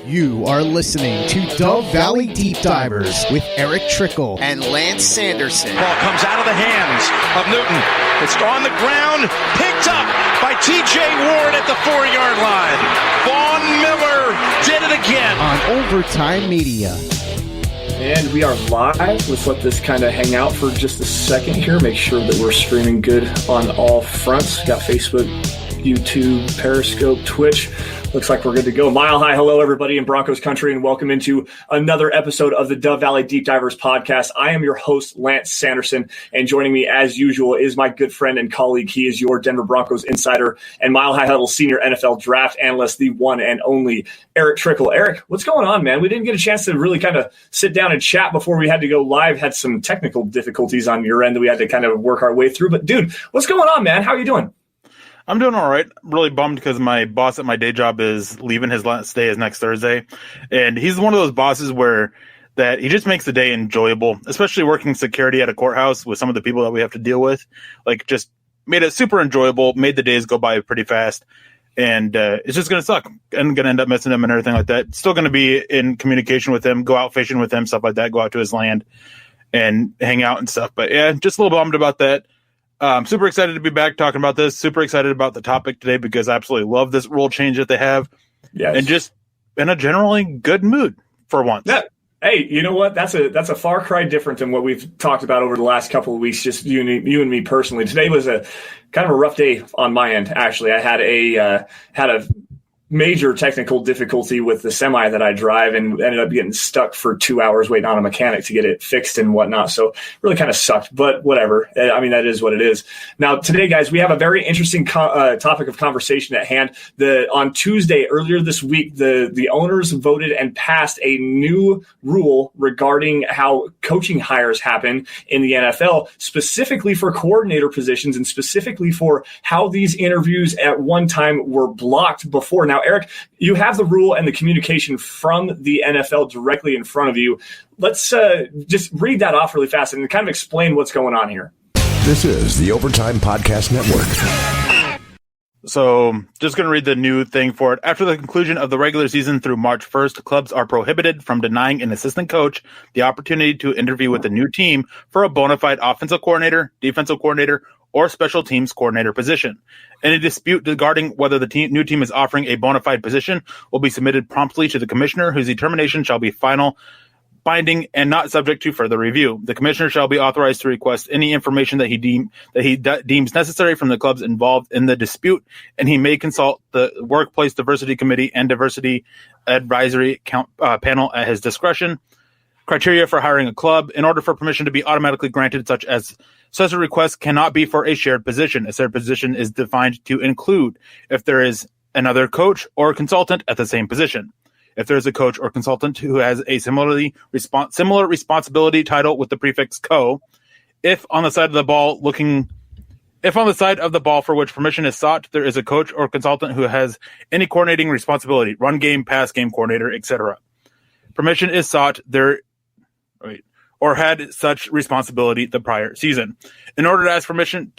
You are listening to Dove Valley Deep Divers with Erick Trickel and Lance Sanderson. Ball comes out of the hands of Newton. It's on the ground, picked up by T.J. Ward at the 4-yard line. Vaughn Miller did it again. On Overtime Media. And we are live. Let's let this kind of hang out for just a second here. Make sure that we're streaming good on all fronts. Got Facebook, YouTube, Periscope, Twitch. Looks like we're good to go. Mile high hello, everybody in Broncos country, and welcome into another episode of the Dove Valley Deep Divers podcast. I am your host, Lance Sanderson, and joining me as usual is my good friend and colleague. He is your Denver Broncos insider and Mile High Huddle senior NFL draft analyst, the one and only Erick Trickel. Erick, what's going on, man? We didn't get a chance to really kind of sit down and chat before we had to go live. Had some technical difficulties on your end that we had to kind of work our way through. But, dude, what's going on, man? How are you doing? I'm doing all right. Really bummed because my boss at my day job is leaving. His last day is next Thursday. And he's one of those bosses where that he just makes the day enjoyable, especially working security at a courthouse with some of the people that we have to deal with. Like, just made it super enjoyable, made the days go by pretty fast. And it's just going to suck. I'm going to end up missing him and everything like that. Still going to be in communication with him, go out fishing with him, stuff like that, go out to his land and hang out and stuff. But yeah, just a little bummed about that. I'm super excited to be back talking about this. Super excited about the topic today because I absolutely love this rule change that they have. Yes. And just in a generally good mood for once. Yeah. Hey, you know what? That's a far cry different than what we've talked about over the last couple of weeks, just you and me personally. Today was a kind of a rough day on my end, actually. I had a major technical difficulty with the semi that I drive and ended up getting stuck for 2 hours waiting on a mechanic to get it fixed and whatnot. So really kind of sucked, but whatever. I mean, that is what it is. Now today, guys, we have a very interesting topic of conversation at hand. On Tuesday, earlier this week, the owners voted and passed a new rule regarding how coaching hires happen in the NFL, specifically for coordinator positions and specifically for how these interviews at one time were blocked before. Now, Erick, you have the rule and the communication from the NFL directly in front of you. Let's just read that off really fast and kind of explain what's going on here. This is the Overtime Podcast Network. So just going to read the new thing for it. After the conclusion of the regular season through March 1st, clubs are prohibited from denying an assistant coach the opportunity to interview with a new team for a bona fide offensive coordinator, defensive coordinator, or special teams coordinator position. Any dispute regarding whether the new team is offering a bona fide position will be submitted promptly to the commissioner, whose determination shall be final, binding, and not subject to further review. The commissioner shall be authorized to request any information that he deems necessary from the clubs involved in the dispute, and he may consult the Workplace Diversity Committee and Diversity Advisory Panel at his discretion. Criteria for hiring a club. In order for permission to be automatically granted, such a request cannot be for a shared position. A shared position is defined to include if there is another coach or consultant at the same position. If there is a coach or consultant who has a similar responsibility title with the prefix co. If on the side of the ball for which permission is sought, there is a coach or consultant who has any coordinating responsibility, run game, pass game coordinator, etc. Permission is sought or had such responsibility the prior season. In order to ask permission,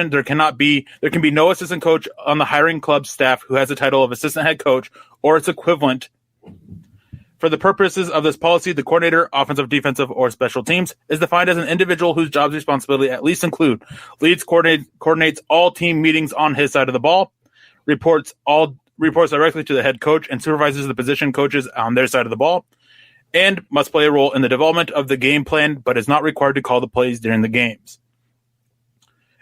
there can be no assistant coach on the hiring club staff who has the title of assistant head coach or its equivalent. For the purposes of this policy, the coordinator, offensive, defensive, or special teams is defined as an individual whose job's responsibility at least coordinates all team meetings on his side of the ball, reports directly to the head coach, and supervises the position coaches on their side of the ball, and must play a role in the development of the game plan, but is not required to call the plays during the games.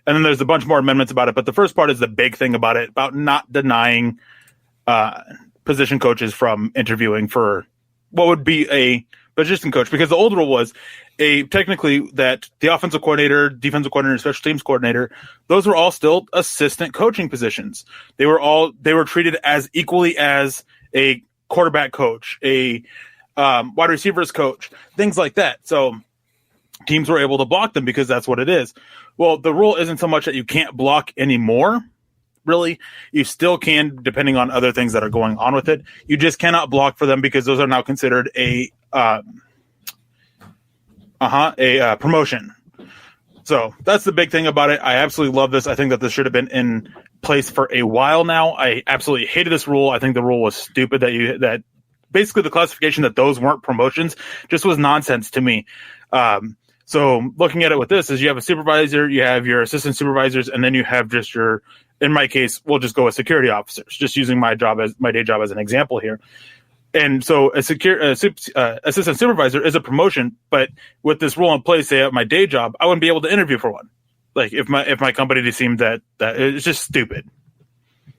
And then there's a bunch more amendments about it, but the first part is the big thing about it, about not denying position coaches from interviewing for what would be a position coach, because the old rule was technically that the offensive coordinator, defensive coordinator, special teams coordinator, those were all still assistant coaching positions. They were treated as equally as a quarterback coach, a wide receivers coach, things like that. So teams were able to block them because that's what it is. Well, the rule isn't so much that you can't block anymore. Really, you still can, depending on other things that are going on with it. You just cannot block for them because those are now considered a promotion. So that's the big thing about it. I absolutely love this. I think that this should have been in place for a while now. I absolutely hated this rule. I think the rule was stupid that basically the classification that those weren't promotions just was nonsense to me. So looking at it with this is you have a supervisor, you have your assistant supervisors, and then you have just your, in my case, we'll just go with security officers, just using my day job as an example here. And so assistant supervisor is a promotion, but with this rule in place, say at my day job, I wouldn't be able to interview for one. Like if my company seemed that it's just stupid.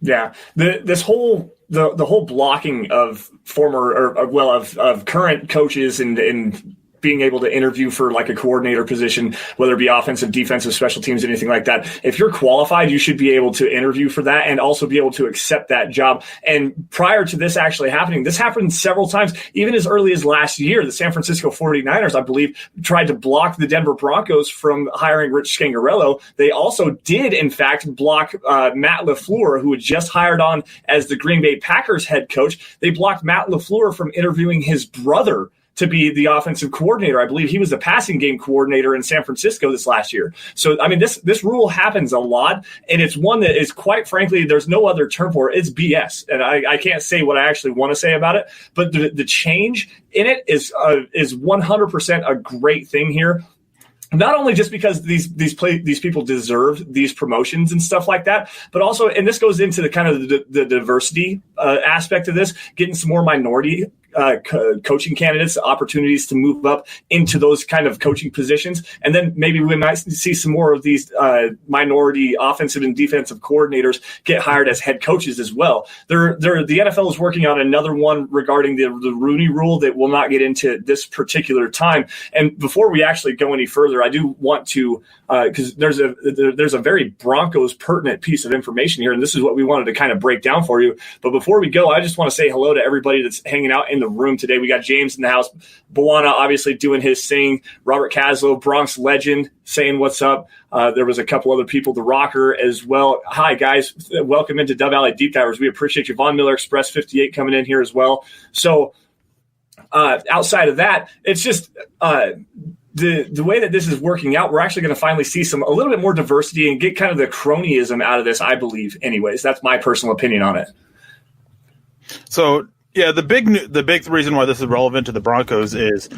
Yeah, the whole blocking of of current coaches and being able to interview for like a coordinator position, whether it be offensive, defensive, special teams, anything like that. If you're qualified, you should be able to interview for that and also be able to accept that job. And prior to this actually happening, this happened several times, even as early as last year. The San Francisco 49ers, I believe, tried to block the Denver Broncos from hiring Rich Scangarello. They also did, in fact, block Matt LaFleur, who had just hired on as the Green Bay Packers head coach. They blocked Matt LaFleur from interviewing his brother to be the offensive coordinator. I believe he was the passing game coordinator in San Francisco this last year. So, I mean, this rule happens a lot, and it's one that is, quite frankly, there's no other term for it. It's BS, and I can't say what I actually want to say about it, but the change in it is 100% a great thing here. Not only just because these people deserve these promotions and stuff like that, but also, and this goes into the kind of the diversity aspect of this, getting some more minority coaching candidates, opportunities to move up into those kind of coaching positions. And then maybe we might see some more of these minority offensive and defensive coordinators get hired as head coaches as well. The NFL is working on another one regarding the Rooney Rule that we'll not get into this particular time. And before we actually go any further, I do want to, because there's a very Broncos pertinent piece of information here, and this is what we wanted to kind of break down for you. But before we go, I just want to say hello to everybody that's hanging out in the room today. We got James in the house, Buana obviously doing his thing, Robert Caslow, Bronx legend, saying what's up. There was a couple other people, The Rocker as well. Hi guys, welcome into Dove Valley Deep Divers. We appreciate you. Von Miller Express 58 coming in here as well. So outside of that, it's just the way that this is working out, we're actually going to finally see a little bit more diversity and get kind of the cronyism out of this, I believe. Anyways, that's my personal opinion on it. So yeah, the big reason why this is relevant to the Broncos is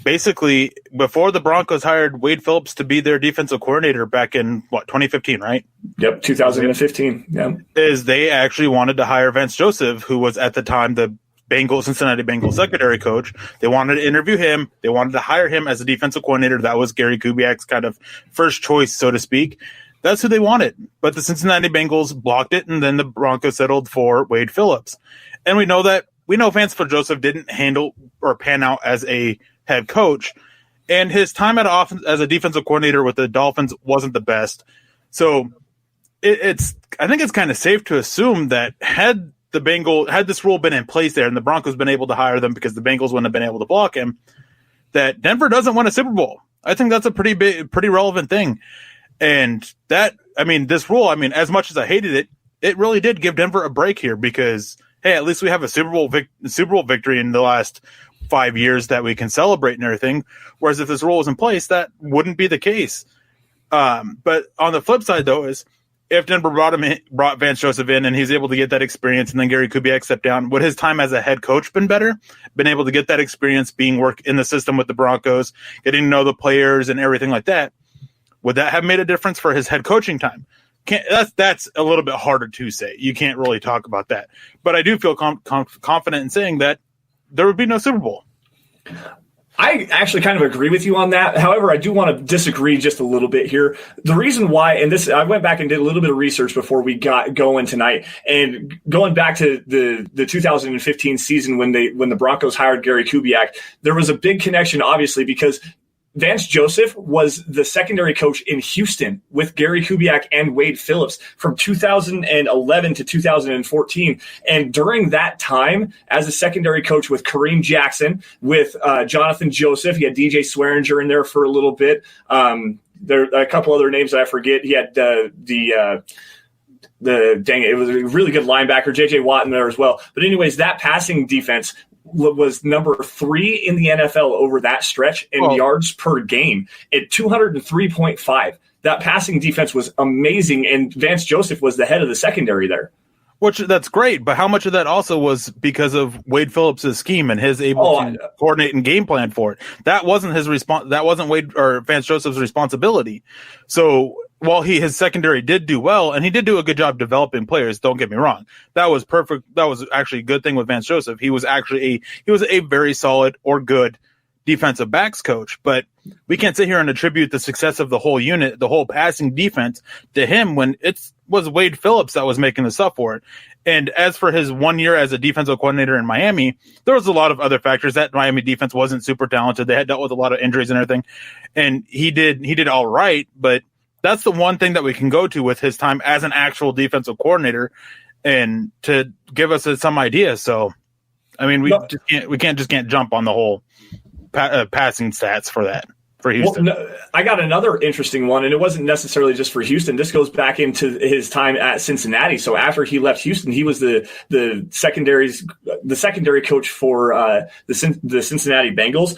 basically before the Broncos hired Wade Phillips to be their defensive coordinator back in 2015, right? Yep, 2015. Yeah, is they actually wanted to hire Vance Joseph, who was at the time the Cincinnati Bengals secondary coach. They wanted to interview him. They wanted to hire him as a defensive coordinator. That was Gary Kubiak's kind of first choice, so to speak. That's who they wanted. But the Cincinnati Bengals blocked it, and then the Broncos settled for Wade Phillips. And we know Vance Joseph didn't handle or pan out as a head coach, and his time as a defensive coordinator with the Dolphins wasn't the best. So I think it's kind of safe to assume that had this rule been in place there and the Broncos been able to hire them because the Bengals wouldn't have been able to block him, that Denver doesn't win a Super Bowl. I think that's a pretty relevant thing. And this rule, as much as I hated it, it really did give Denver a break here because, hey, at least we have a Super Bowl victory in the last 5 years that we can celebrate and everything. Whereas if this rule was in place, that wouldn't be the case. But on the flip side, though, is if Denver brought Vance Joseph in and he's able to get that experience and then Gary Kubiak stepped down, would his time as a head coach been better? Been able to get that experience, work in the system with the Broncos, getting to know the players and everything like that? Would that have made a difference for his head coaching time? That's a little bit harder to say. You can't really talk about that. But I do feel confident in saying that there would be no Super Bowl. I actually kind of agree with you on that. However, I do want to disagree just a little bit here. The reason why, and this, I went back and did a little bit of research before we got going tonight, and going back to the 2015 season when the Broncos hired Gary Kubiak, there was a big connection, obviously, because Vance Joseph was the secondary coach in Houston with Gary Kubiak and Wade Phillips from 2011 to 2014. And during that time, as a secondary coach with Kareem Jackson, with Jonathan Joseph, he had DJ Swearinger in there for a little bit. There are a couple other names that I forget. He had it was a really good linebacker, J.J. Watt in there as well. But anyways, that passing defense was number 3 in the NFL over that stretch in yards per game at 203.5. That passing defense was amazing, and Vance Joseph was the head of the secondary there. Which that's great, but how much of that also was because of Wade Phillips' scheme and his able to coordinate and game plan for it? That wasn't his response. That wasn't Wade or Vance Joseph's responsibility. So while his secondary did do well, and he did do a good job developing players, don't get me wrong, that was perfect. That was actually a good thing with Vance Joseph. He was actually a very solid or good defensive backs coach, but we can't sit here and attribute the success of the whole unit, the whole passing defense, to him when it was Wade Phillips that was making the stuff for it. And as for his 1 year as a defensive coordinator in Miami, there was a lot of other factors. That Miami defense wasn't super talented. They had dealt with a lot of injuries and everything, and he did all right. But that's the one thing that we can go to with his time as an actual defensive coordinator, and to give us some idea. So, I mean, we can't jump on the whole passing stats for that. For Houston. Well, no, I got another interesting one, and it wasn't necessarily just for Houston. This goes back into his time at Cincinnati. So after he left Houston, he was the secondary coach for the Cincinnati Bengals.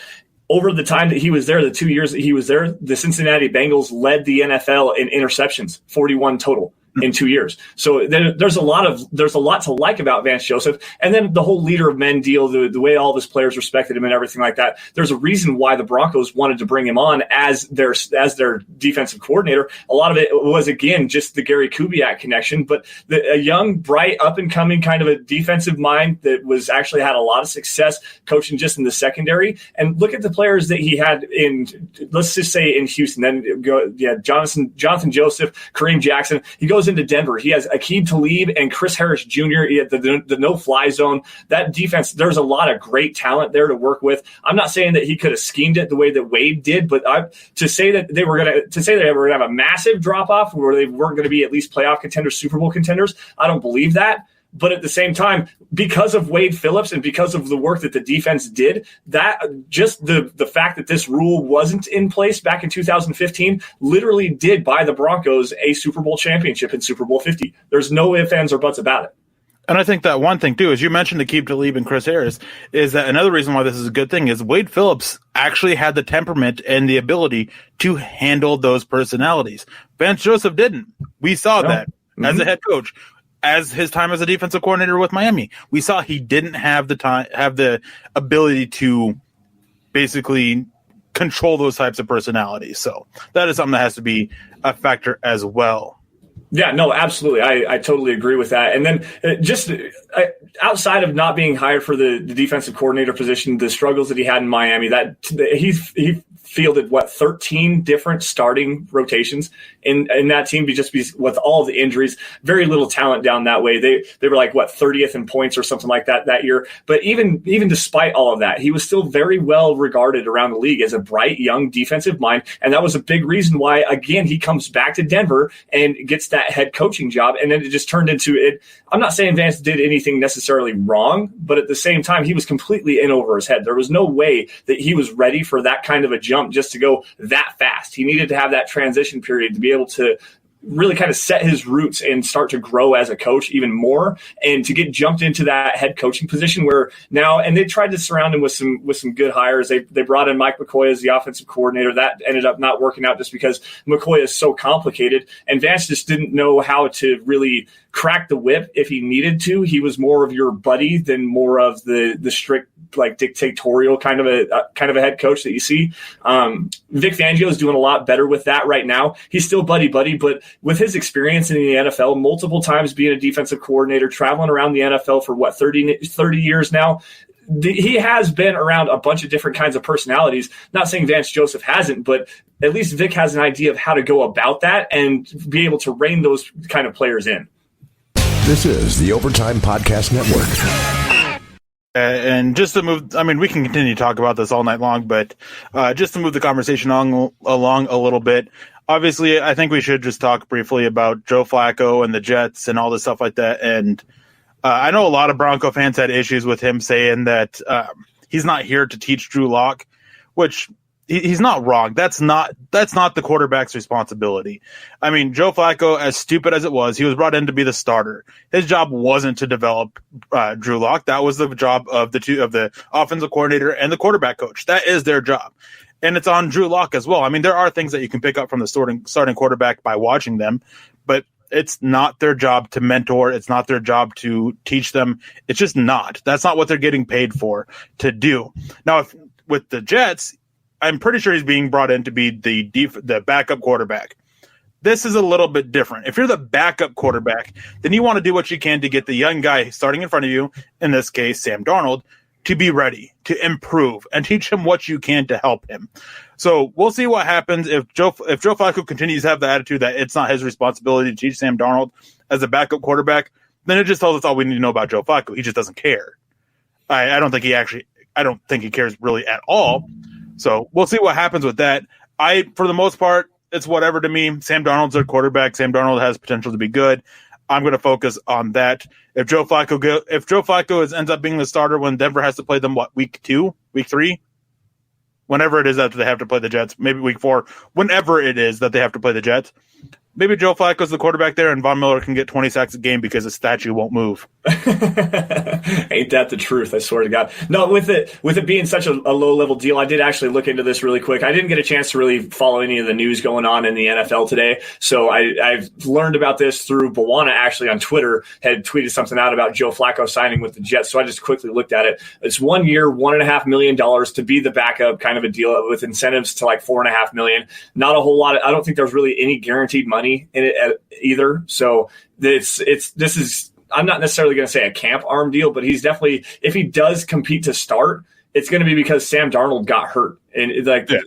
Over the time that he was there, the 2 years that he was there, the Cincinnati Bengals led the NFL in interceptions, 41 total in 2 years. So there's a lot to like about Vance Joseph. And then the whole leader of men deal, the way all of his players respected him and everything like that. There's a reason why the Broncos wanted to bring him on as their defensive coordinator. A lot of it was, again, just the Gary Kubiak connection, but a young, bright, up and coming kind of a defensive mind that was actually had a lot of success coaching just in the secondary. And look at the players that he had in, let's just say in Houston, then Jonathan Joseph, Kareem Jackson. He goes into Denver. He has Aqib Talib and Chris Harris Jr. He had the no-fly zone. That defense, there's a lot of great talent there to work with. I'm not saying that he could have schemed it the way that Wade did, but to say that they were going to have a massive drop-off where they weren't going to be at least playoff contenders, Super Bowl contenders, I don't believe that. But at the same time, because of Wade Phillips and because of the work that the defense did, that just the fact that this rule wasn't in place back in 2015 literally did buy the Broncos a Super Bowl championship in Super Bowl 50. There's no ifs, ands, or buts about it. And I think that one thing, too, as you mentioned Aqib Talib and Chris Harris, is that another reason why this is a good thing is Wade Phillips actually had the temperament and the ability to handle those personalities. Vance Joseph didn't. We saw that as a head coach. As his time as a defensive coordinator with Miami, we saw he didn't have the ability to basically control those types of personalities. So that is something that has to be a factor as well. Yeah, no, absolutely. I totally agree with that. And then outside of not being hired for the defensive coordinator position, the struggles that he had in Miami, that he fielded 13 different starting rotations in that team, just with all the injuries, very little talent down that way. They were 30th in points or something like that year. But even despite all of that, he was still very well regarded around the league as a bright young defensive mind, and that was a big reason why, again, he comes back to Denver and gets that head coaching job. And then it just turned into it. I'm not saying Vance did anything necessarily wrong, but at the same time, he was completely in over his head. There was no way that he was ready for that kind of a jump just to go that fast. He needed to have that transition period to be able to really kind of set his roots and start to grow as a coach even more, and to get jumped into that head coaching position where now, and they tried to surround him with some good hires. They brought in Mike McCoy as the offensive coordinator. That ended up not working out just because McCoy is so complicated, and Vance just didn't know how to really crack the whip if he needed to. He was more of your buddy than more of the strict, dictatorial kind of a head coach that you see. Vic Fangio is doing a lot better with that right now. He's still buddy, but with his experience in the NFL, multiple times being a defensive coordinator, traveling around the NFL for 30 years now, he has been around a bunch of different kinds of personalities. Not saying Vance Joseph hasn't, but at least Vic has an idea of how to go about that and be able to rein those kind of players in. This is the Overtime Podcast Network. And just to move, I mean, we can continue to talk about this all night long, but just to move the conversation along a little bit, obviously, I think we should just talk briefly about Joe Flacco and the Jets and all this stuff like that. And I know a lot of Bronco fans had issues with him saying that he's not here to teach Drew Lock, which he's not wrong. That's not the quarterback's responsibility. I mean, Joe Flacco, as stupid as it was, he was brought in to be the starter. His job wasn't to develop Drew Lock. That was the job of the offensive coordinator and the quarterback coach. That is their job. And it's on Drew Lock as well. I mean, there are things that you can pick up from the starting quarterback by watching them, but It's not their job to mentor. It's not their job to teach them. It's just not. That's not what they're getting paid for to do. Now, with the Jets, I'm pretty sure he's being brought in to be the backup quarterback. This is a little bit different. If you're the backup quarterback, then you want to do what you can to get the young guy starting in front of you, in this case, Sam Darnold, to be ready, to improve, and teach him what you can to help him. So we'll see what happens if Joe Flacco continues to have the attitude that it's not his responsibility to teach Sam Darnold as a backup quarterback. Then it just tells us all we need to know about Joe Flacco. He just doesn't care. I don't think he cares really at all. So we'll see what happens with that. For the most part, it's whatever to me. Sam Darnold's their quarterback. Sam Darnold has potential to be good. I'm going to focus on that. If Joe Flacco ends up being the starter when Denver has to play them, week 2, week 3, whenever it is that they have to play the Jets, maybe week 4, whenever it is that they have to play the Jets, maybe Joe Flacco's the quarterback there, and Von Miller can get 20 sacks a game because the statue won't move. Ain't that the truth? I swear to God. No, with it being such a low level deal, I did actually look into this really quick. I didn't get a chance to really follow any of the news going on in the NFL today, so I've learned about this through Bawana actually on Twitter. Had tweeted something out about Joe Flacco signing with the Jets, so I just quickly looked at it. It's 1 year, $1.5 million to be the backup, kind of a deal with incentives to like $4.5 million. Not a whole lot. I don't think there's really any guaranteed money in it either. So this is. I'm not necessarily going to say a camp arm deal, but he's definitely, if he does compete to start, it's going to be because Sam Darnold got hurt. And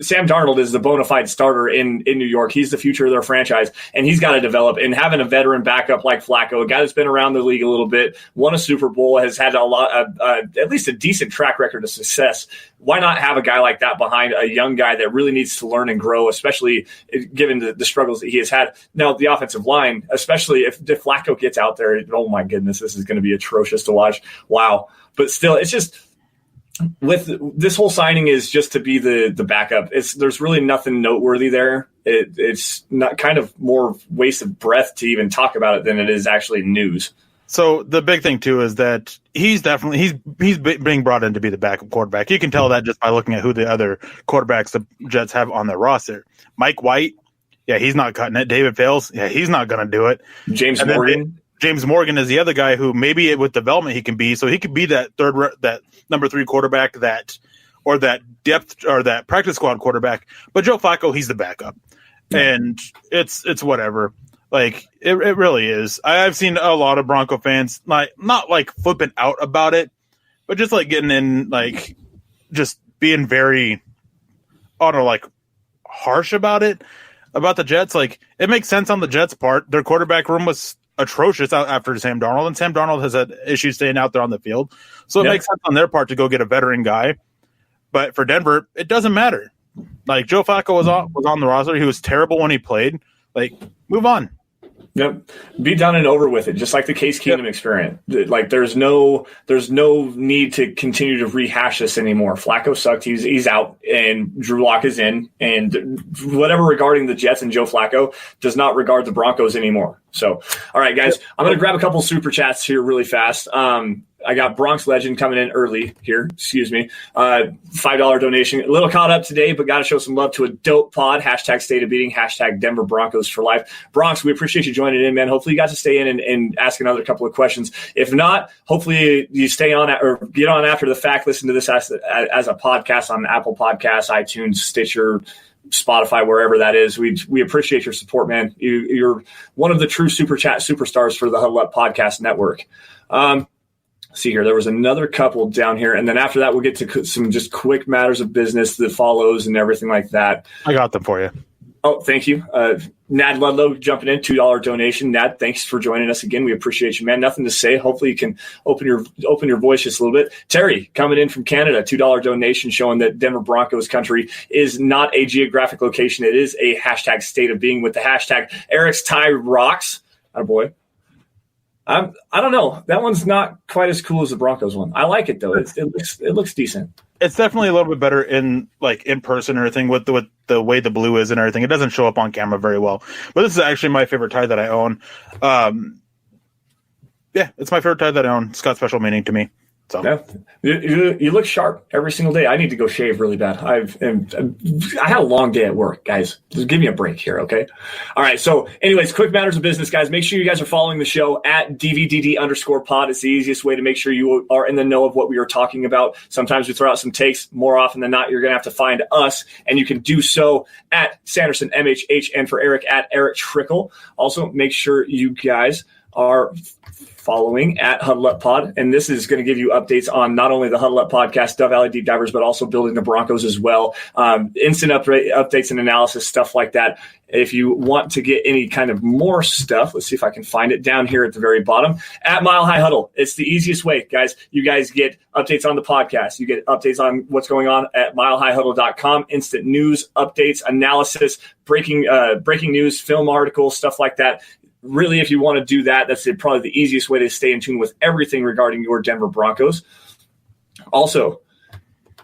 Sam Darnold is the bona fide starter in New York. He's the future of their franchise, and he's got to develop. And having a veteran backup like Flacco, a guy that's been around the league a little bit, won a Super Bowl, has had at least a decent track record of success. Why not have a guy like that behind a young guy that really needs to learn and grow, especially given the struggles that he has had? Now, the offensive line, especially if Flacco gets out there, oh my goodness, this is going to be atrocious to watch. Wow. But still, it's just – with this whole signing is just to be the backup. There's really nothing noteworthy there. It's not kind of more waste of breath to even talk about it than it is actually news. So the big thing too is that he's being brought in to be the backup quarterback. You can tell that just by looking at who the other quarterbacks the Jets have on their roster. Mike White, yeah, he's not cutting it. David Fales, yeah, he's not going to do it. James Morgan. James Morgan is the other guy who maybe with development he can be. So he could be that number 3 quarterback that depth or that practice squad quarterback. But Joe Flacco, he's the backup, and it's whatever. Like it really is. I've seen a lot of Bronco fans not like flipping out about it, but just like getting in, like just being very, I don't know, like harsh about it, about the Jets. Like it makes sense on the Jets' part. Their quarterback room was atrocious after Sam Darnold, and Sam Darnold has had issues staying out there on the field. So it makes sense on their part to go get a veteran guy. But for Denver, it doesn't matter. Like Joe Flacco was on the roster. He was terrible when he played. Like, move on. Yep. Be done and over with it, just like the Case Keenum experience. Like there's no need to continue to rehash this anymore. Flacco sucked. He's out, and Drew Lock is in. And whatever regarding the Jets and Joe Flacco does not regard the Broncos anymore. So, all right, guys, I'm going to grab a couple super chats here really fast. I got Bronx Legend coming in early here. Excuse me. $5 donation. A little caught up today, but got to show some love to a dope pod. Hashtag state of beating. Hashtag Denver Broncos for life. Bronx, we appreciate you joining in, man. Hopefully you got to stay in and ask another couple of questions. If not, hopefully you stay on or get on after the fact. Listen to this as a podcast on Apple Podcasts, iTunes, Stitcher, Spotify, wherever that is. We appreciate your support, man. You're one of the true super chat superstars for the Huddle Up Podcast Network. See here, there was another couple down here, and then after that, we'll get to some just quick matters of business, the follows and everything like that. I got them for you. Oh, thank you. Nad Ludlow jumping in, $2 donation. Nad, thanks for joining us again. We appreciate you, man. Nothing to say. Hopefully you can open your voice just a little bit. Terry coming in from Canada, $2 donation showing that Denver Broncos country is not a geographic location. It is a hashtag state of being with the hashtag Erick's Tie Rocks. Attaboy. I don't know. That one's not quite as cool as the Broncos one. I like it though. It looks decent. It's definitely a little bit better in person or everything with the way the blue is and everything. It doesn't show up on camera very well. But this is actually my favorite tie that I own. Yeah, it's my favorite tie that I own. It's got special meaning to me. So yeah, you look sharp every single day. I need to go shave really bad. I had a long day at work, guys. Just give me a break here, okay? All right. So, anyways, quick matters of business, guys. Make sure you guys are following the show at DVDD_pod. It's the easiest way to make sure you are in the know of what we are talking about. Sometimes we throw out some takes. More often than not, you're going to have to find us, and you can do so at Sanderson MHH and for Erick at Erick Trickel. Also, make sure you guys are following at Huddle Up Pod, and this is going to give you updates on not only the Huddle Up podcast, Dove Valley Deep Divers, but also building the Broncos as well. Instant updates and analysis, stuff like that. If you want to get any kind of more stuff, let's see if I can find it down here at the very bottom at Mile High Huddle. It's the easiest way, guys. You guys get updates on the podcast. You get updates on what's going on at milehighhuddle.com, instant news, updates, analysis, breaking news, film articles, stuff like that. Really, if you want to do that, that's probably the easiest way to stay in tune with everything regarding your Denver Broncos. Also,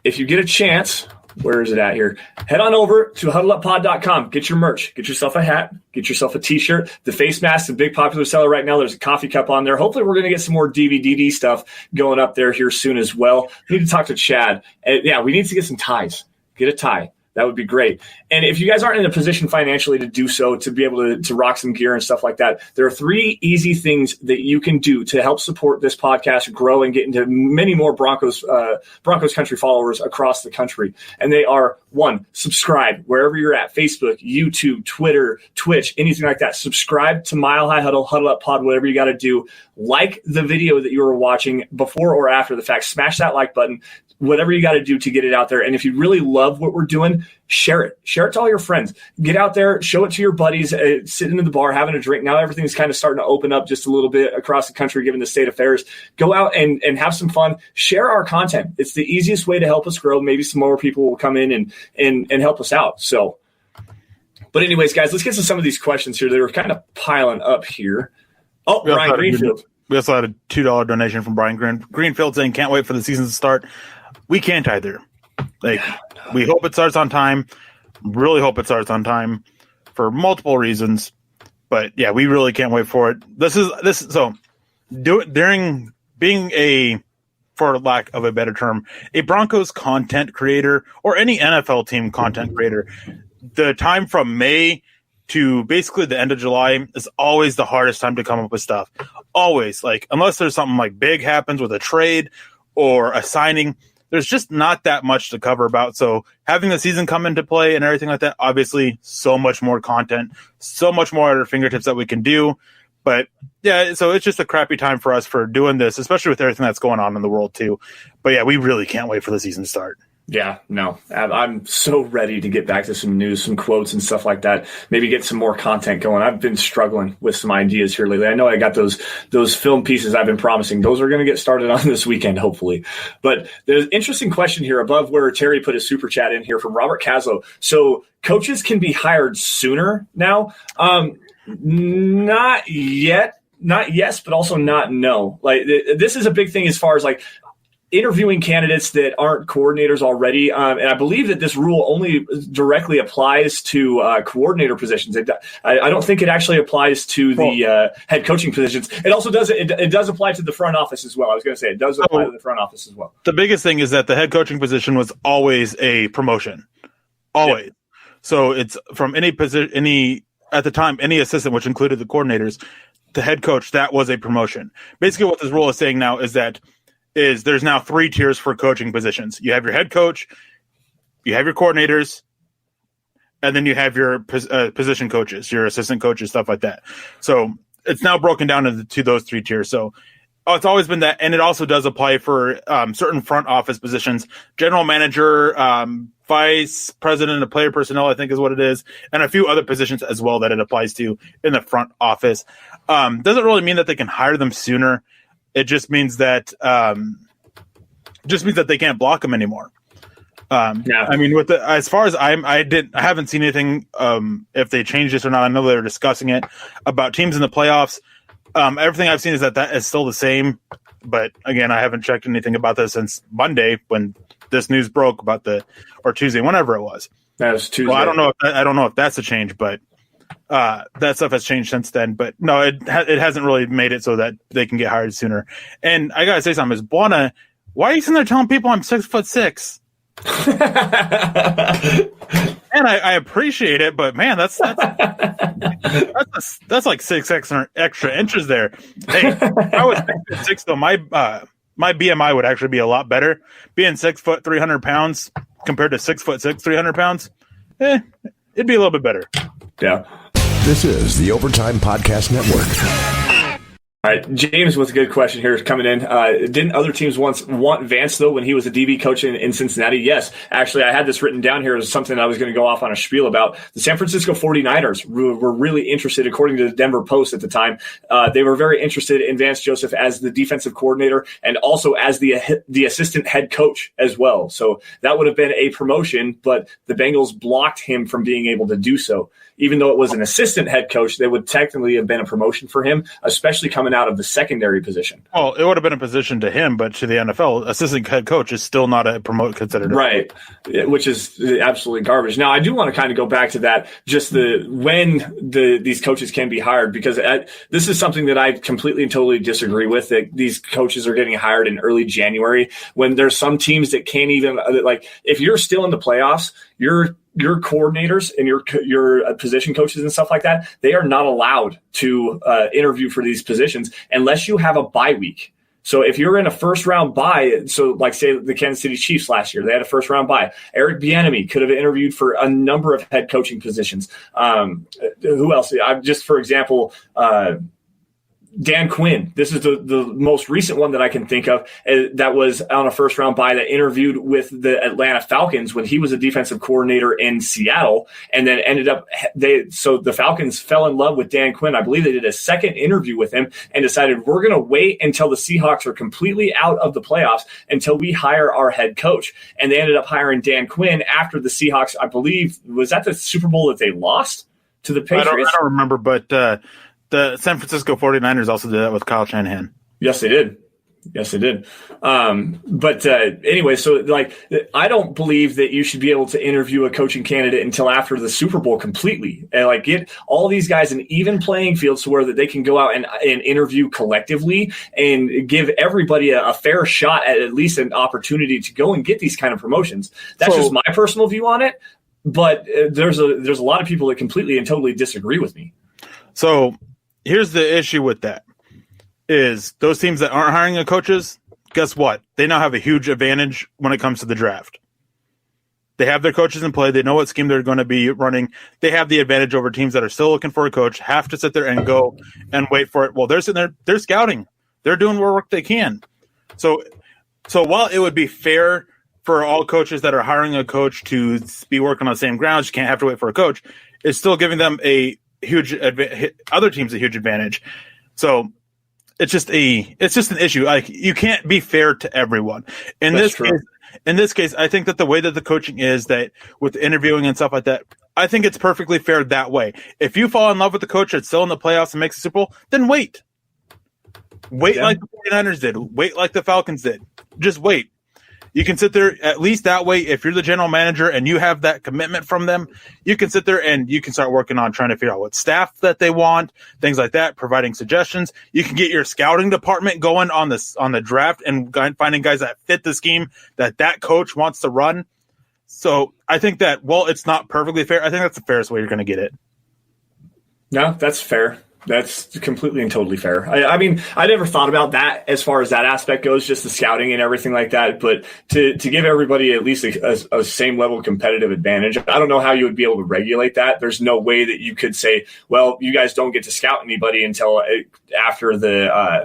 if you get a chance, where is it at here? Head on over to huddleuppod.com. Get your merch. Get yourself a hat. Get yourself a T-shirt. The face mask, the big popular seller right now. There's a coffee cup on there. Hopefully, we're going to get some more DVDD stuff going up there here soon as well. We need to talk to Chad. Yeah, we need to get some ties. Get a tie. That would be great. And if you guys aren't in a position financially to do so, to be able to rock some gear and stuff like that, there are 3 easy things that you can do to help support this podcast grow and get into many more Broncos country followers across the country. And they are, 1, subscribe wherever you're at, Facebook, YouTube, Twitter, Twitch, anything like that. Subscribe to Mile High Huddle, Huddle Up Pod, whatever you got to do. Like the video that you were watching before or after the fact. Smash that like button. Whatever you got to do to get it out there. And if you really love what we're doing, share it. Share it to all your friends. Get out there, show it to your buddies, sitting in the bar, having a drink. Now everything's kind of starting to open up just a little bit across the country, given the state of affairs. Go out and have some fun. Share our content. It's the easiest way to help us grow. Maybe some more people will come in and help us out. So, but anyways, guys, let's get to some of these questions here. They were kind of piling up here. Oh, Brian Greenfield. We also had a $2 donation from Brian Greenfield saying, can't wait for the season to start. We can't either. We hope it starts on time. Really hope it starts on time for multiple reasons. But yeah, we really can't wait for it. During being for lack of a better term, a Broncos content creator or any NFL team content creator, the time from May to basically the end of July is always the hardest time to come up with stuff. Always. Unless there's something big happens with a trade or a signing, there's just not that much to cover about. So having the season come into play and everything like that, obviously so much more content, so much more at our fingertips that we can do. But yeah, so it's just a crappy time for us for doing this, especially with everything that's going on in the world too. But yeah, we really can't wait for the season to start. Yeah, no, I'm so ready to get back to some news, some quotes and stuff like that. Maybe get some more content going. I've been struggling with some ideas here lately. I know I got those film pieces I've been promising. Those are going to get started on this weekend, hopefully. But there's an interesting question here above where Terry put a super chat in here from Robert Caslow. So coaches can be hired sooner now? Not yet. Not yes, but also not no. This is a big thing as far as interviewing candidates that aren't coordinators already. And I believe that this rule only directly applies to coordinator positions. I don't think it actually applies to the head coaching positions. It also does. It does apply to the front office as well. I was going to say it does apply to the front office as well. The biggest thing is that the head coaching position was always a promotion. Always. Yeah. So it's from any position, at the time, any assistant, which included the coordinators, the head coach, that was a promotion. Basically what this rule is saying now is there's now 3 tiers for coaching positions. You have your head coach, you have your coordinators, and then you have your position coaches, your assistant coaches, stuff like that. So it's now broken down to those 3 tiers. So it's always been that, and it also does apply for certain front office positions, general manager, vice president of player personnel, I think is what it is, and a few other positions as well that it applies to in the front office. Doesn't really mean that they can hire them sooner. It just means that they can't block them anymore. Yeah. I mean, as far as I haven't seen anything if they changed this or not. I know they're discussing it about teams in the playoffs. Everything I've seen is that is still the same. But again, I haven't checked anything about this since Monday when this news broke or Tuesday, whenever it was. That was Tuesday. Well, I don't know if that's a change, but that stuff has changed since then. But no, it hasn't really made it so that they can get hired sooner. And I gotta say something: is Buona Why are you sitting there telling people I'm 6'6"? Man, I appreciate it, but man, that's like 6 extra inches there. Hey, if I was 6'6", though, my BMI would actually be a lot better. Being 6 foot 300 pounds compared to 6'6", 300 pounds, it'd be a little bit better. Yeah. This is the Overtime Podcast Network. All right, James with a good question here coming in. Didn't other teams once want Vance, though, when he was a DB coach in Cincinnati? Yes. Actually, I had this written down here as something I was going to go off on a spiel about. The San Francisco 49ers were really interested, according to the Denver Post at the time. They were very interested in Vance Joseph as the defensive coordinator and also as the assistant head coach as well. So that would have been a promotion, but the Bengals blocked him from being able to do so. Even though it was an assistant head coach, that would technically have been a promotion for him, especially coming out of the secondary position. Well, it would have been a position to him, but to the NFL, assistant head coach is still not a promote considered. Right, which is absolutely garbage. Now, I do want to kind of go back to that, just when these coaches can be hired, because this is something that I completely and totally disagree with, that these coaches are getting hired in early January when there's some teams that can't even, like, if you're still in the playoffs, your coordinators and your position coaches and stuff like that, they are not allowed to interview for these positions unless you have a bye week. So if you're in a first round bye, so like say the Kansas City Chiefs last year, they had a first round bye. Erick Bieniemy could have interviewed for a number of head coaching positions. Who else? Just for example, Dan Quinn. This is the most recent one that I can think of that was on a first round bye that interviewed with the Atlanta Falcons when he was a defensive coordinator in Seattle, and then ended up so the Falcons fell in love with Dan Quinn. I believe they did a second interview with him and decided we're going to wait until the Seahawks are completely out of the playoffs until we hire our head coach. And they ended up hiring Dan Quinn after the Seahawks, I believe, was that the Super Bowl that they lost to the Patriots? I don't remember, but the San Francisco 49ers also did that with Kyle Shanahan. Yes, they did. Anyway, so like, I don't believe that you should be able to interview a coaching candidate until after the Super Bowl completely, and like get all these guys an even playing field so where that they can go out and interview collectively and give everybody a fair shot at least an opportunity to go and get these kind of promotions. That's just my personal view on it. But there's a lot of people that completely and totally disagree with me. So here's the issue with that is those teams that aren't hiring the coaches, guess what? They now have a huge advantage when it comes to the draft. They have their coaches in play. They know what scheme they're going to be running. They have the advantage over teams that are still looking for a coach, have to sit there and go and wait for it. Well, they're sitting there, they're scouting. They're doing what work they can. So while it would be fair for all coaches that are hiring a coach to be working on the same grounds, you can't have to wait for a coach, it's still giving them a huge other teams a huge advantage. So it's just an issue. Like, you can't be fair to everyone. In this case, I think that the way that the coaching is, that with interviewing and stuff like that, I think it's perfectly fair that way. If you fall in love with the coach that's still in the playoffs and makes the Super Bowl, then wait. Like the 49ers did. Wait like the Falcons did. Just wait. You can sit there, at least that way, if you're the general manager and you have that commitment from them, you can sit there and you can start working on trying to figure out what staff that they want, things like that, providing suggestions. You can get your scouting department going on the draft and finding guys that fit the scheme that coach wants to run. So I think that, while it's not perfectly fair, I think that's the fairest way you're going to get it. No, that's fair. That's completely and totally fair. I mean, I never thought about that as far as that aspect goes, just the scouting and everything like that. But to give everybody at least a same level of competitive advantage, I don't know how you would be able to regulate that. There's no way that you could say, well, you guys don't get to scout anybody until after the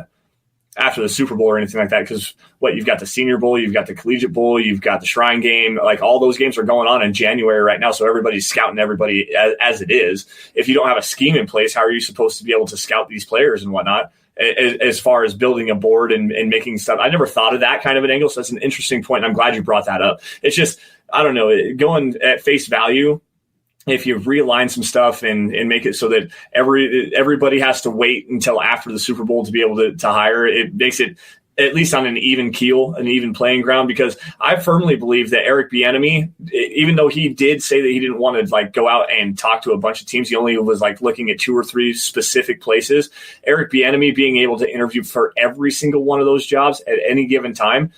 Super Bowl or anything like that. Because you've got the Senior Bowl, you've got the Collegiate Bowl, you've got the Shrine Game, like all those games are going on in January right now. So everybody's scouting everybody as it is. If you don't have a scheme in place, how are you supposed to be able to scout these players and whatnot as far as building a board and making stuff? I never thought of that kind of an angle. So that's an interesting point. And I'm glad you brought that up. It's just, I don't know, going at face value, if you realign some stuff and make it so that everybody has to wait until after the Super Bowl to be able to hire, it makes it at least on an even keel, an even playing ground, because I firmly believe that Erick Bieniemy, even though he did say that he didn't want to go out and talk to a bunch of teams, he only was looking at 2 or 3 specific places. Erick Bieniemy being able to interview for every single one of those jobs at any given time,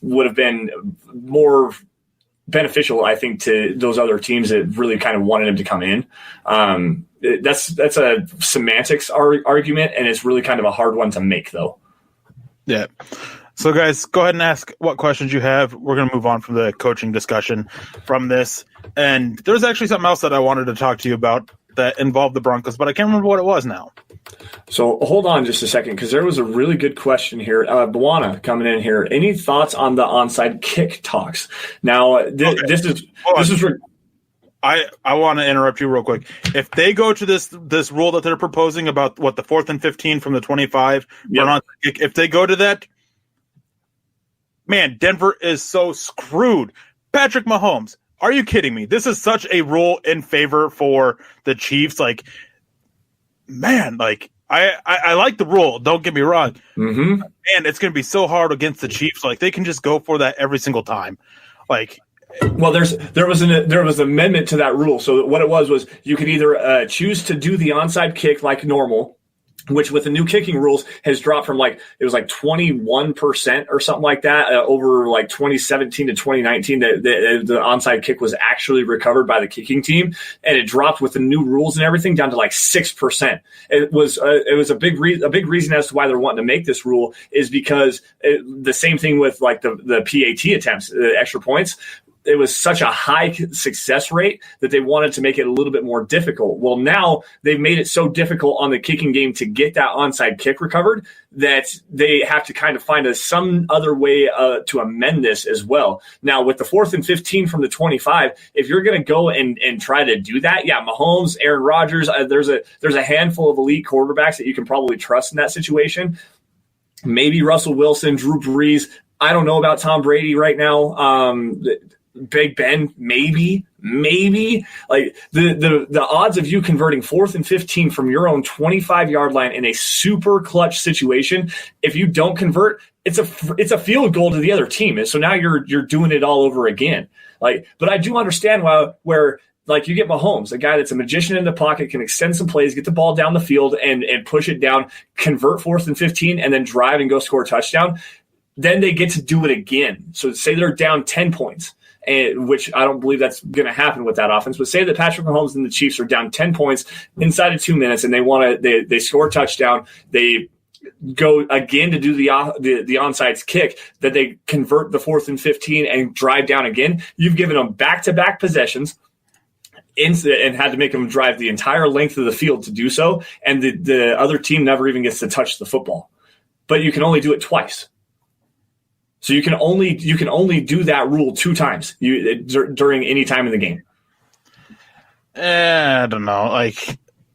would have been more beneficial, I think, to those other teams that really kind of wanted him to come in. That's a semantics argument, and it's really kind of a hard one to make, though. Yeah. So, guys, go ahead and ask what questions you have. We're going to move on from the coaching discussion from this. And there's actually something else that I wanted to talk to you about that involved the Broncos, but I can't remember what it was now. So hold on just a second, because there was a really good question here. Buwana coming in here. Any thoughts on the onside kick talks? Now, this is I want to interrupt you real quick. If they go to this rule that they're proposing about the 4th and 15 from the 25, yep. If they go to that, man, Denver is so screwed. Patrick Mahomes, are you kidding me? This is such a rule in favor for the Chiefs. Like, man, like I like the rule. Don't get me wrong. Mm-hmm. Man, it's going to be so hard against the Chiefs. Like, they can just go for that every single time. Like. Well, there was an amendment to that rule. So what it was you could either choose to do the onside kick like normal, which with the new kicking rules has dropped from it was 21% or something like that over 2017 to 2019. The onside kick was actually recovered by the kicking team, and it dropped with the new rules and everything down to 6%. It was a big reason as to why they're wanting to make this rule is because the same thing with the PAT attempts, the extra points. It was such a high success rate that they wanted to make it a little bit more difficult. Well, now they've made it so difficult on the kicking game to get that onside kick recovered that they have to kind of find some other way to amend this as well. Now, with the 4th and 15 from the 25, if you're going to go and try to do that, yeah, Mahomes, Aaron Rodgers, there's a handful of elite quarterbacks that you can probably trust in that situation. Maybe Russell Wilson, Drew Brees. I don't know about Tom Brady right now. Big Ben, maybe. Like the odds of you converting 4th and 15 from your own 25-yard line in a super clutch situation, if you don't convert, it's a field goal to the other team. And so now you're doing it all over again. But I do understand where you get Mahomes, a guy that's a magician in the pocket, can extend some plays, get the ball down the field and push it down, convert 4th and 15, and then drive and go score a touchdown. Then they get to do it again. So say they're down 10 points. Which I don't believe that's going to happen with that offense. But say that Patrick Mahomes and the Chiefs are down 10 points inside of 2 minutes, and they score a touchdown. They go again to do the onside kick. That they convert the 4th and 15 and drive down again. You've given them back-to-back possessions and had to make them drive the entire length of the field to do so, and the other team never even gets to touch the football. But you can only do it twice. So you can only do that rule 2 times during any time in the game. I don't know.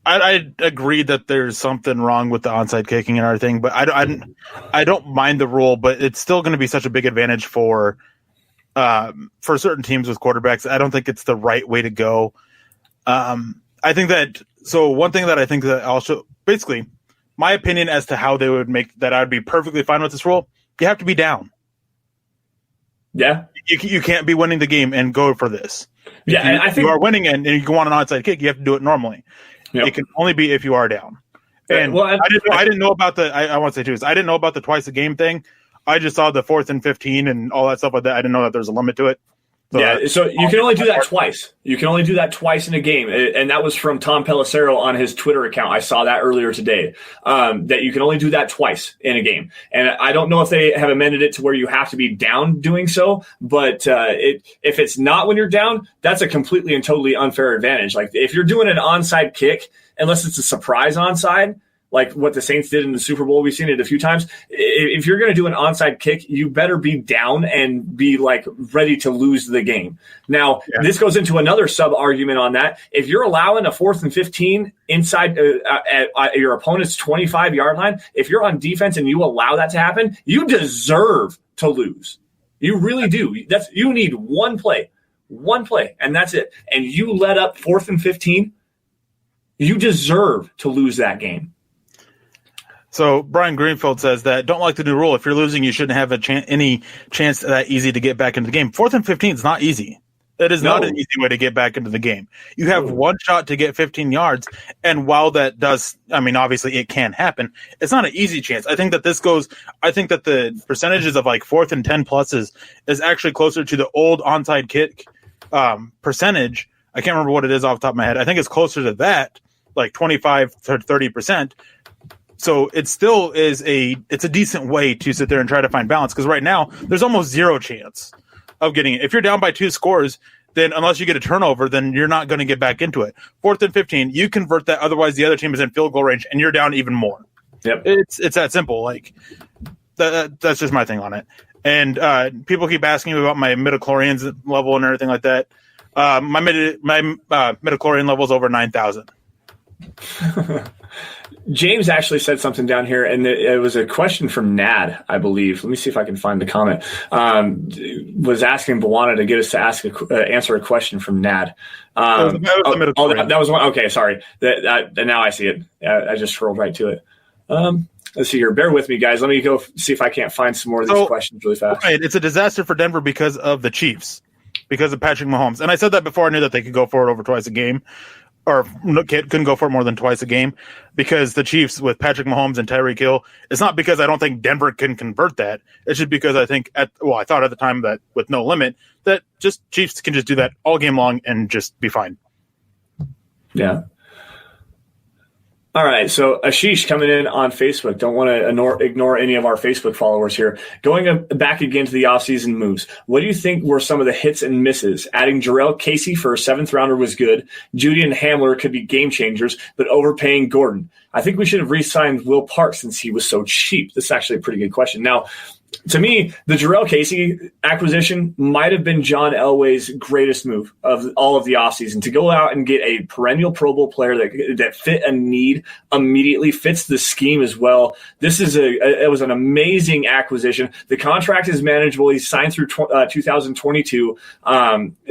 I agree that there's something wrong with the onside kicking and everything, but I don't mind the rule. But it's still going to be such a big advantage for certain teams with quarterbacks. I don't think it's the right way to go. I think that. So one thing that I think that also basically my opinion as to how they would make that I'd be perfectly fine with this rule. You have to be down. Yeah, you can't be winning the game and go for this. Yeah, I think you are winning and you want an onside kick. You have to do it normally. Yep. It can only be if you are down. And I didn't know about the. I want to say too is I didn't know about the twice a game thing. I just saw the 4th and 15 and all that stuff like that. I didn't know that there's a limit to it. So you can only do that twice. You can only do that twice in a game, and that was from Tom Pelissero on his Twitter account. I saw that earlier today, that you can only do that twice in a game. And I don't know if they have amended it to where you have to be down doing so, but if it's not when you're down, that's a completely and totally unfair advantage. Like if you're doing an onside kick, unless it's a surprise onside, like what the Saints did in the Super Bowl. We've seen it a few times. If you're going to do an onside kick, you better be down and be ready to lose the game. Now, This goes into another sub-argument on that. If you're allowing a 4th and 15 inside at your opponent's 25-yard line, if you're on defense and you allow that to happen, you deserve to lose. You really do. You need one play, and that's it. And you let up 4th and 15, you deserve to lose that game. So Brian Greenfield says that don't like the new rule. If you're losing, you shouldn't have any chance that easy to get back into the game. 4th and 15 is not easy. It is not an easy way to get back into the game. You have one shot to get 15 yards, and while that does, I mean, obviously it can happen, it's not an easy chance. I think that the percentages of like 4th and 10 pluses is actually closer to the old onside kick percentage. I can't remember what it is off the top of my head. I think it's closer to that, like 25 to 30%. So it still is it's a decent way to sit there and try to find balance, because right now there's almost zero chance of getting it. If you're down by 2 scores, then unless you get a turnover, then you're not going to get back into it. 4th and 15, you convert that. Otherwise, the other team is in field goal range, and you're down even more. Yep. It's that simple. Like that's just my thing on it. And people keep asking me about my midichlorians level and everything like that. My midichlorian level is over 9,000. James actually said something down here, and it was a question from Nad, I believe. Let me see if I can find the comment. Was asking Bawana to get us to answer a question from Nad. That was one. Okay, sorry. Now I see it. I just scrolled right to it. Let's see here. Bear with me, guys. Let me go see if I can't find some more of these questions really fast. Right. It's a disaster for Denver because of the Chiefs, because of Patrick Mahomes. And I said that before I knew that they could go for it over twice a game. Or couldn't go for it more than twice a game, because the Chiefs with Patrick Mahomes and Tyreek Hill, it's not because I don't think Denver can convert that. It's just because I think I thought at the time that with no limit that just Chiefs can just do that all game long and just be fine. Yeah. All right, so Ashish coming in on Facebook. Don't want to ignore any of our Facebook followers here. Going back again to the offseason moves, what do you think were some of the hits and misses? Adding Jarrell Casey for a 7th-rounder was good. Judy and Hamler could be game changers, but overpaying Gordon. I think we should have re-signed Will Parks since he was so cheap. This is actually a pretty good question. Now, to me, the Jarrell Casey acquisition might have been John Elway's greatest move of all of the offseason, to go out and get a perennial Pro Bowl player that fit a need immediately, fits the scheme as well. It was an amazing acquisition. The contract is manageable. He's signed through 2022.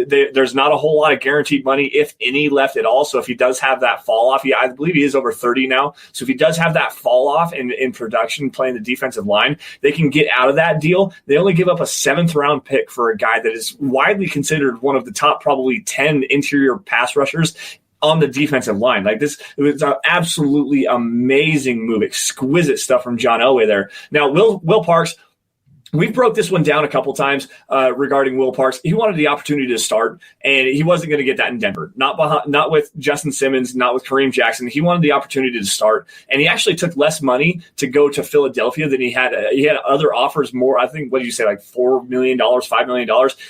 There's not a whole lot of guaranteed money, if any, left at all. So if he does have that fall off, I believe he is over 30 now. So if he does have that fall off in production playing the defensive line, they can get out of that deal. They only give up a 7th-round pick for a guy that is widely considered one of the top probably 10 interior pass rushers on the defensive line. Like this, it was an absolutely amazing move. Exquisite stuff from John Elway there. Now, Will Parks, we broke this one down a couple times regarding Will Parks. He wanted the opportunity to start, and he wasn't going to get that in Denver. Not with Justin Simmons, not with Kareem Jackson. He wanted the opportunity to start, and he actually took less money to go to Philadelphia than he had. He had other offers more. I think, what did you say, like $4 million, $5 million?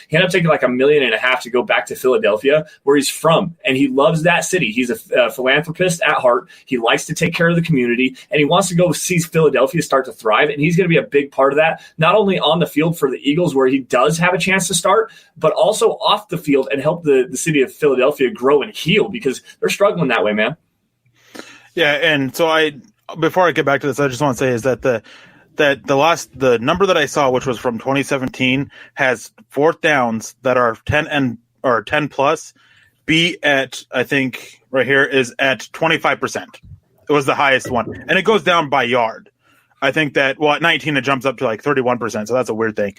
He ended up taking like $1.5 million to go back to Philadelphia, where he's from, and he loves that city. He's a philanthropist at heart. He likes to take care of the community, and he wants to go see Philadelphia start to thrive, and he's going to be a big part of that, not only on the field for the Eagles where he does have a chance to start, but also off the field and help the city of Philadelphia grow and heal, because they're struggling that way, man. Yeah, and so before I get back to this, I just want to say is that the number that I saw, which was from 2017, has 4th downs that are 10 plus, be at, I think right here is at 25%. It was the highest one, and it goes down by yard. I think that, at 19, it jumps up to like 31%, so that's a weird thing.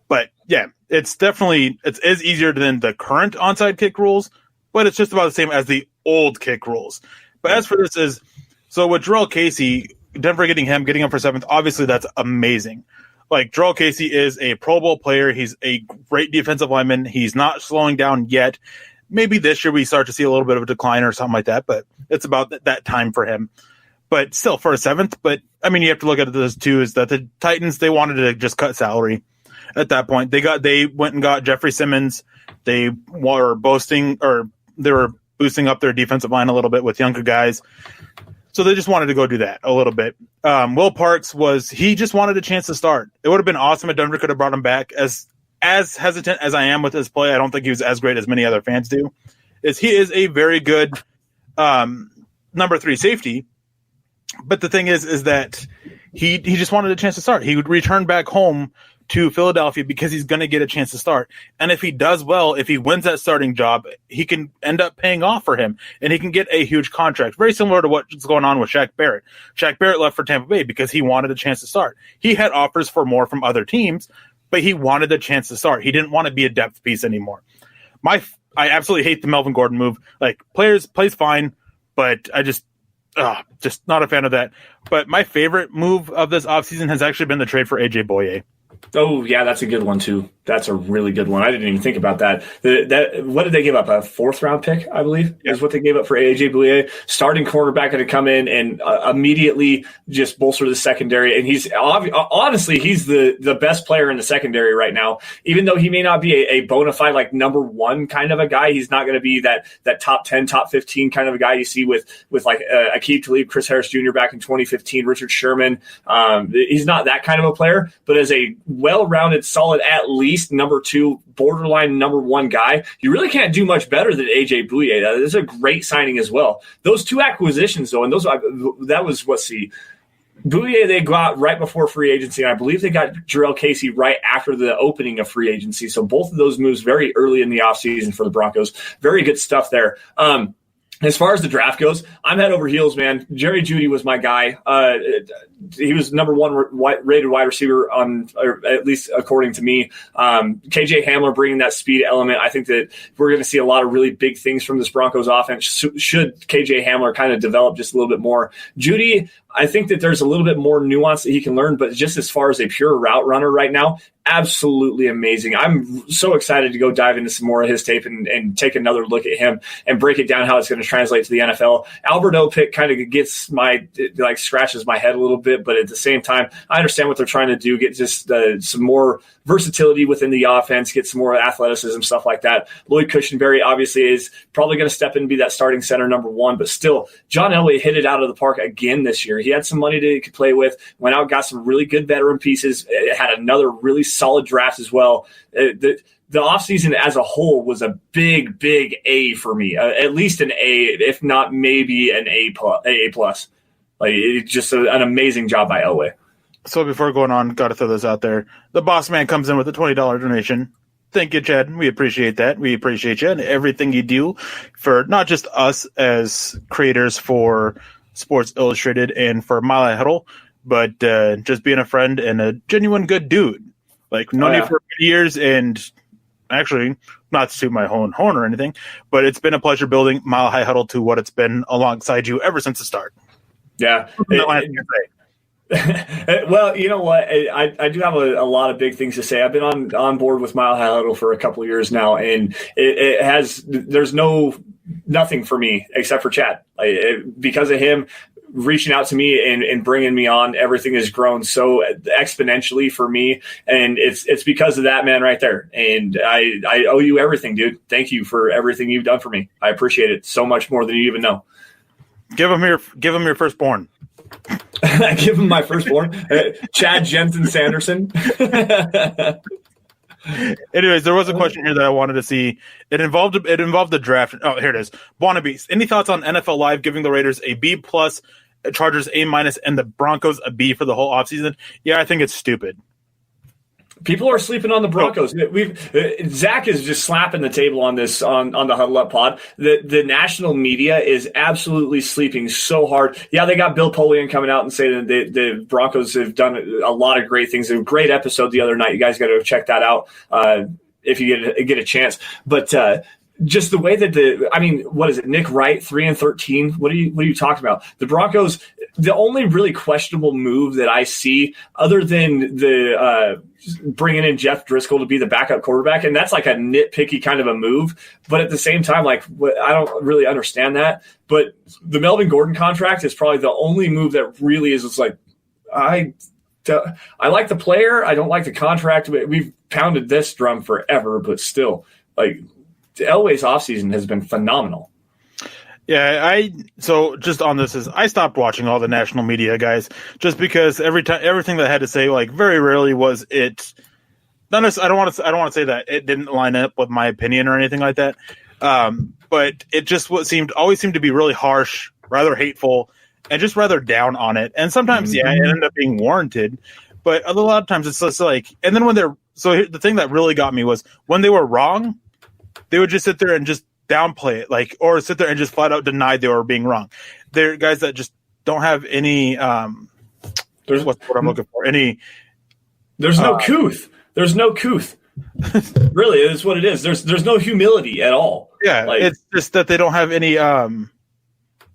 But, yeah, it is easier than the current onside kick rules, but it's just about the same as the old kick rules. But as for this so with Jarrell Casey, Denver getting him for 7th, obviously that's amazing. Like, Jarrell Casey is a Pro Bowl player. He's a great defensive lineman. He's not slowing down yet. Maybe this year we start to see a little bit of a decline or something like that, but it's about that time for him. But still, for a 7th, but I mean, you have to look at this too, is that the Titans, they wanted to just cut salary at that point. They went and got Jeffrey Simmons. They were boosting up their defensive line a little bit with younger guys. So they just wanted to go do that a little bit. Will Parks he just wanted a chance to start. It would have been awesome if Denver could have brought him back. As hesitant as I am with his play, I don't think he was as great as many other fans do. He is a very good number 3 safety. But the thing is that he just wanted a chance to start. He would return back home to Philadelphia because he's going to get a chance to start. And if he does well, if he wins that starting job, he can end up paying off for him, and he can get a huge contract. Very similar to what's going on with Shaq Barrett. Shaq Barrett left for Tampa Bay because he wanted a chance to start. He had offers for more from other teams, but he wanted a chance to start. He didn't want to be a depth piece anymore. I absolutely hate the Melvin Gordon move. Like, plays fine, but I just not a fan of that. But my favorite move of this offseason has actually been the trade for AJ Boye. Oh, yeah, that's a good one, too. That's a really good one. I didn't even think about that. What did they give up? A 4th-round pick, I believe, is what they gave up for A.J. Bouye. Starting cornerback to come in and immediately just bolster the secondary. And he's honestly, he's the best player in the secondary right now. Even though he may not be a bona fide, like, number 1 kind of a guy, he's not going to be that top 10, top 15 kind of a guy you see with like Aqib Talib, Chris Harris Jr. back in 2015, Richard Sherman. He's not that kind of a player, but as a well-rounded, solid, at least number 2, borderline number 1 guy, you really can't do much better than AJ Bouye. That is a great signing as well. Those 2 acquisitions, though, and that was Bouye they got right before free agency, and I believe they got Jarrell Casey right after the opening of free agency. So both of those moves very early in the offseason for the Broncos. Very good stuff there. As far as the draft goes, I'm head over heels, man. Jerry Jeudy was my guy. He was number 1 rated wide receiver or at least according to me. KJ Hamler bringing that speed element. I think that we're going to see a lot of really big things from this Broncos offense. Should KJ Hamler kind of develop just a little bit more. Jeudy, I think that there's a little bit more nuance that he can learn, but just as far as a pure route runner right now, absolutely amazing. I'm so excited to go dive into some more of his tape and take another look at him and break it down how it's going to translate to the NFL. Alberto pick kind of gets scratches my head a little bit, but at the same time, I understand what they're trying to do, get just some more versatility within the offense, get some more athleticism, stuff like that. Lloyd Cushenberry obviously is probably going to step in and be that starting center number 1, but still, John Elway hit it out of the park again this year. He had some money to play with, went out, got some really good veteran pieces, had another really solid draft as well. The offseason as a whole was a big, big A for me, at least an A, if not maybe an A plus. Like, it's just an amazing job by Elway. So before going on, got to throw this out there. The boss man comes in with a $20 donation. Thank you, Chad. We appreciate that. We appreciate you and everything you do for not just us as creators for Sports Illustrated and for Mile High Huddle, but just being a friend and a genuine good dude. Like, known you for years, and actually, not to toot my own horn or anything, but it's been a pleasure building Mile High Huddle to what it's been alongside you ever since the start. Yeah. Well, you know what? I do have a lot of big things to say. I've been on board with Mile High Huddle for a couple of years now, and there's nothing for me except for Chad. Because of him reaching out to me and bringing me on, everything has grown so exponentially for me, and it's because of that man right there. And I owe you everything, dude. Thank you for everything you've done for me. I appreciate it so much more than you even know. Give him your firstborn. Give him my firstborn, Chad Jensen Sanderson. Anyways, there was a question here that I wanted to see. It involved the draft. Oh, here it is. Wannabes. Any thoughts on NFL Live giving the Raiders a B+, Chargers A-, and the Broncos a B for the whole offseason? Yeah, I think it's stupid. People are sleeping on the Broncos. Zach is just slapping the table on this on the Huddle Up pod. The national media is absolutely sleeping so hard. Yeah, they got Bill Polian coming out and saying that the Broncos have done a lot of great things. A great episode the other night. You guys got to check that out if you get a chance. But just the way that what is it? Nick Wright, 3-13. What are you talking about? The Broncos. The only really questionable move that I see, other than the bringing in Jeff Driscoll to be the backup quarterback, and that's like a nitpicky kind of a move. But at the same time, I don't really understand that. But the Melvin Gordon contract is probably the only move that really is. It's like I like the player, I don't like the contract. We've pounded this drum forever, but still, like, Elway's offseason has been phenomenal. Yeah, so just on this is I stopped watching all the national media guys just because everything that I had to say, like, very rarely was it. I don't want to say that it didn't line up with my opinion or anything like that. But it just always seemed to be really harsh, rather hateful, and just rather down on it. And sometimes, it ended up being warranted, but a lot of times it's just like. And then the thing that really got me was when they were wrong, they would just sit there and just downplay it, or sit there and just flat out deny they were being wrong. They're guys that just don't have any. There's what I'm looking for. There's no couth. There's no couth. Really, it's what it is. There's no humility at all. Yeah, it's just that they don't have any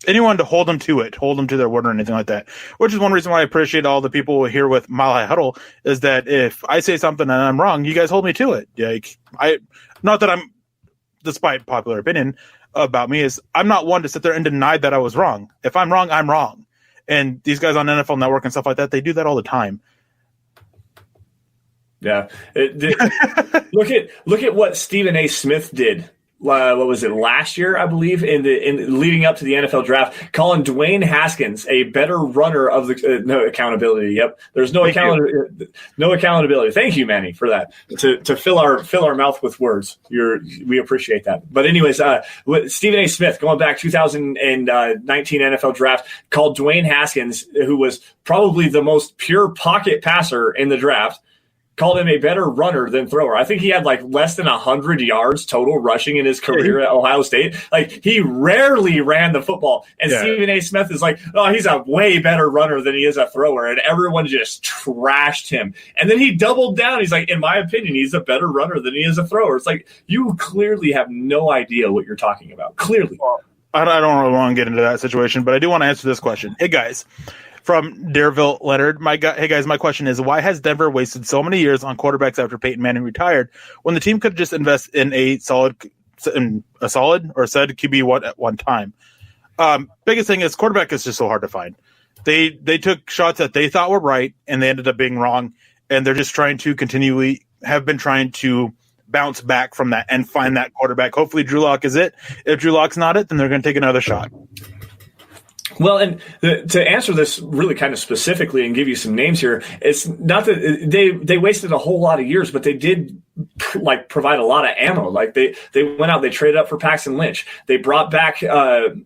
anyone to hold them to their word or anything like that. Which is one reason why I appreciate all the people here with Mile High Huddle, is that if I say something and I'm wrong, you guys hold me to it. Like not that I'm, despite popular opinion about me, is I'm not one to sit there and deny that I was wrong. If I'm wrong, I'm wrong. And these guys on NFL Network and stuff like that, they do that all the time. Yeah. Look at what Stephen A. Smith did. What was it, last year, I believe, in leading up to the NFL draft, calling Dwayne Haskins a better runner of the no accountability. Yep, there's no accountability. Thank you, Manny, for that, to fill our mouth with words. We appreciate that. But anyways, Stephen A. Smith, going back 2019 NFL draft, called Dwayne Haskins, who was probably the most pure pocket passer in the draft, called him a better runner than thrower. I think he had like less than 100 yards total rushing in his career at Ohio State. Like, he rarely ran the football. And Stephen A. Smith is like, oh, he's a way better runner than he is a thrower. And everyone just trashed him. And then he doubled down. He's like, in my opinion, he's a better runner than he is a thrower. It's like, you clearly have no idea what you're talking about. Clearly. Well, I don't really want to get into that situation, but I do want to answer this question. Hey, guys. From Dareville Leonard, hey guys, my question is, why has Denver wasted so many years on quarterbacks after Peyton Manning retired when the team could just invest in a solid or said QB at one time? Biggest thing is quarterback is just so hard to find. They took shots that they thought were right and they ended up being wrong, and they're just trying to trying to bounce back from that and find that quarterback. Hopefully Drew Lock is it. If Drew Lock's not it, then they're going to take another shot. Well, and to answer this really kind of specifically and give you some names here, it's not that they wasted a whole lot of years, but they did provide a lot of ammo. Like they went out, they traded up for Paxton Lynch. They brought back Brock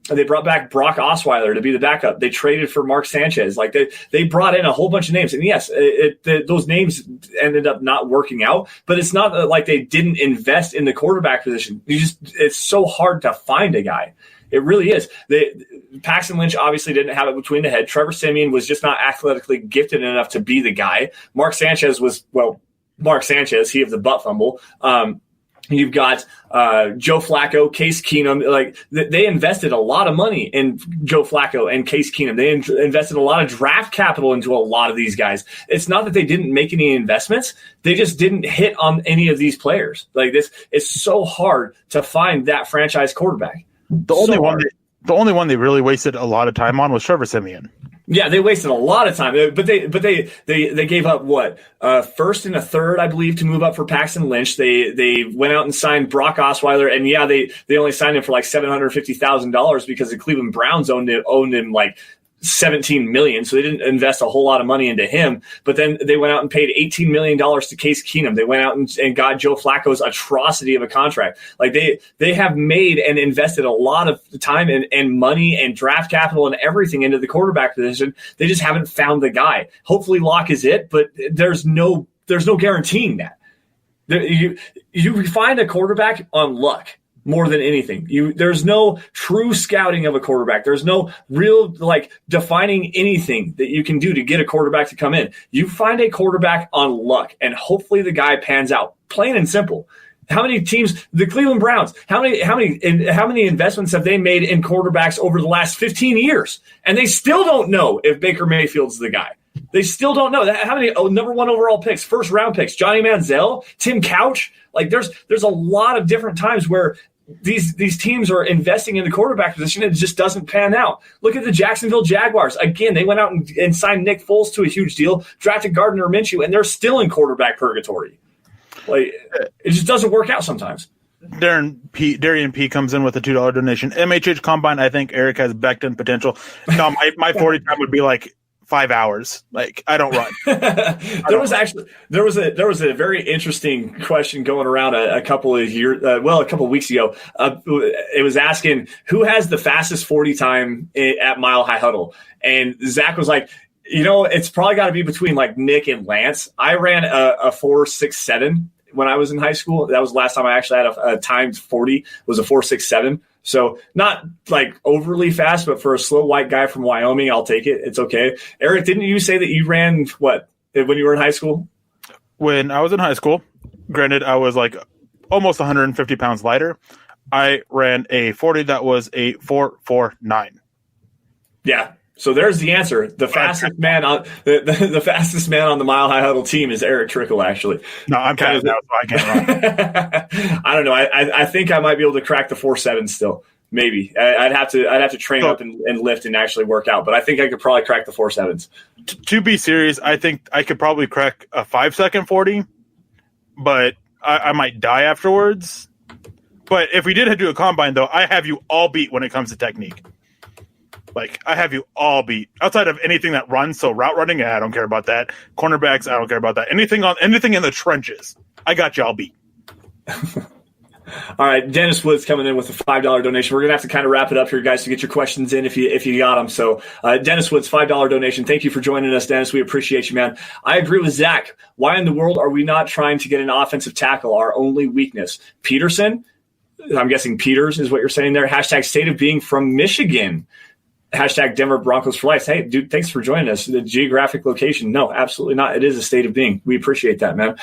Osweiler to be the backup. They traded for Mark Sanchez. Like they brought in a whole bunch of names, and yes, those names ended up not working out. But it's not like they didn't invest in the quarterback position. It's so hard to find a guy. It really is. Paxton Lynch obviously didn't have it between the head. Trevor Siemian was just not athletically gifted enough to be the guy. Mark Sanchez, he of the butt fumble. You've got Joe Flacco, Case Keenum. Like, they invested a lot of money in Joe Flacco and Case Keenum. They invested a lot of draft capital into a lot of these guys. It's not that they didn't make any investments. They just didn't hit on any of these players. Like, this, it's so hard to find that franchise quarterback. The only one they really wasted a lot of time on was Trevor Siemian. Yeah, they wasted a lot of time, but they gave up what, first and a third, I believe, to move up for Paxton Lynch. They went out and signed Brock Osweiler, and yeah, they only signed him for like $750,000 because the Cleveland Browns owned him like $17 million, so they didn't invest a whole lot of money into him. But then they went out and paid $18 million to Case Keenum. They went out and got Joe Flacco's atrocity of a contract. Like, they have made and invested a lot of time and money and draft capital and everything into the quarterback position. They just haven't found the guy. Hopefully Locke is it, but there's no guaranteeing that. You find a quarterback on luck more than anything. There's no true scouting of a quarterback. There's no real defining anything that you can do to get a quarterback to come in. You find a quarterback on luck, and hopefully the guy pans out. Plain and simple. How many teams, the Cleveland Browns, how many investments have they made in quarterbacks over the last 15 years? And they still don't know if Baker Mayfield's the guy. They still don't know. How many number one overall picks, first round picks, Johnny Manziel, Tim Couch? Like, there's a lot of different times where these teams are investing in the quarterback position and it just doesn't pan out. Look at the Jacksonville Jaguars. Again, they went out and signed Nick Foles to a huge deal, drafted Gardner Minshew, and they're still in quarterback purgatory. Like, it just doesn't work out sometimes. Darian P comes in with a $2 donation. MHH Combine, I think Eric has Becton potential. No, my 40 time would be like 5 hours. Like, I don't run. There was a very interesting question going around a couple of weeks ago. It was asking who has the fastest 40 time at Mile High Huddle, and Zach was like, it's probably got to be between like Nick and Lance. I ran a 4.67 when I was in high school. That was the last time I actually had a timed 40. Was a 4.67. So not like overly fast, but for a slow white guy from Wyoming, I'll take it. It's okay. Eric, didn't you say that you ran what when you were in high school? When I was in high school, granted, I was like almost 150 pounds lighter. I ran a 40 that was a 4.49. Yeah. So there's the answer. The fastest man on the fastest man on the Mile High Huddle team is Erick Trickel, actually. No, I'm kind of now, so I can't run. I don't know. I think I might be able to crack the 4.7 still. Maybe I'd have to train up and lift and actually work out, but I think I could probably crack the 4.7s. To be serious, I think I could probably crack a 5-second 40, but I might die afterwards. But if we did do a combine, though, I have you all beat when it comes to technique. Like, I have you all beat outside of anything that runs. So route running, I don't care about that. Cornerbacks, I don't care about that. Anything in the trenches, I got you all beat. All right, Dennis Woods coming in with a $5 donation. We're gonna have to kind of wrap it up here, guys, to get your questions in if you got them. So, Dennis Woods, $5 donation. Thank you for joining us, Dennis. We appreciate you, man. I agree with Zach. Why in the world are we not trying to get an offensive tackle? Our only weakness, Peterson. I'm guessing Peters is what you're saying there. Hashtag state of being from Michigan. Hashtag Denver Broncos for life. Hey, dude, thanks for joining us. The geographic location. No, absolutely not. It is a state of being. We appreciate that, man.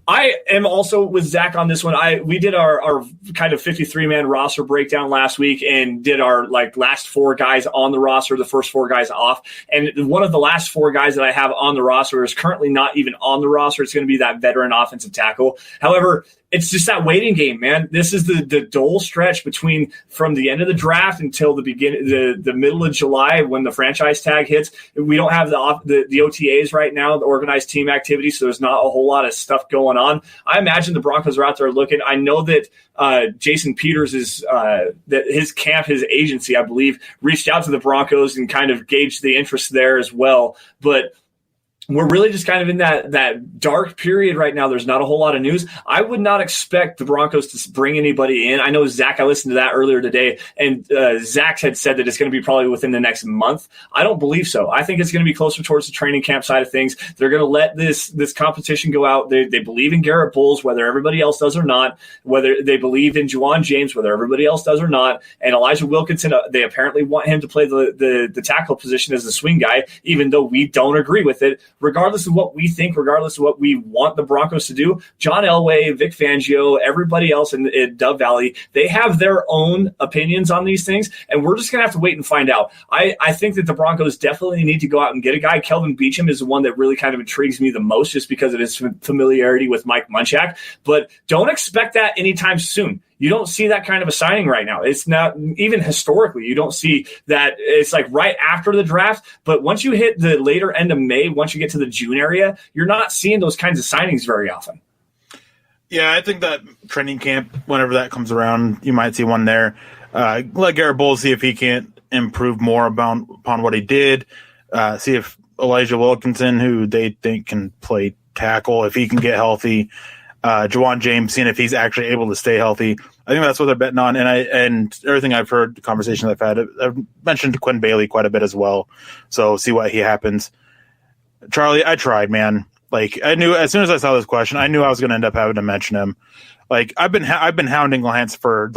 I am also with Zach on this one. We did our kind of 53-man roster breakdown last week and did our last 4 guys on the roster, the first 4 guys off. And one of the last 4 guys that I have on the roster is currently not even on the roster. It's going to be that veteran offensive tackle. However, it's just that waiting game, man. This is the dull stretch from the end of the draft until the middle of July when the franchise tag hits. We don't have the OTAs right now, the organized team activity, so there's not a whole lot of stuff going on. I imagine the Broncos are out there looking. I know that Jason Peters is that his camp, his agency, I believe, reached out to the Broncos and kind of gauged the interest there as well. But we're really just kind of in that dark period right now. There's not a whole lot of news. I would not expect the Broncos to bring anybody in. I know Zach, I listened to that earlier today, and Zach had said that it's going to be probably within the next month. I don't believe so. I think it's going to be closer towards the training camp side of things. They're going to let this competition go out. They believe in Garrett Bowles, whether everybody else does or not, whether they believe in Juwan James, whether everybody else does or not, and Elijah Wilkinson, they apparently want him to play the tackle position as the swing guy, even though we don't agree with it. Regardless of what we think, regardless of what we want the Broncos to do, John Elway, Vic Fangio, everybody else in Dove Valley, they have their own opinions on these things, and we're just going to have to wait and find out. I think that the Broncos definitely need to go out and get a guy. Kelvin Beachum is the one that really kind of intrigues me the most just because of his familiarity with Mike Munchak, but don't expect that anytime soon. You don't see that kind of a signing right now. It's not even historically. You don't see that. It's like right after the draft. But once you hit the later end of May, once you get to the June area, you're not seeing those kinds of signings very often. Yeah, I think that training camp, whenever that comes around, you might see one there. Let Garrett Bowles see if he can't improve more upon what he did. See if Elijah Wilkinson, who they think can play tackle, if he can get healthy. Juwan James, seeing if he's actually able to stay healthy. I think that's what they're betting on. And everything I've heard, the conversations I've had, I've mentioned Quinn Bailey quite a bit as well. So see what he happens. Charlie, I tried, man. I knew as soon as I saw this question, I knew I was going to end up having to mention him. I've been hounding Lance for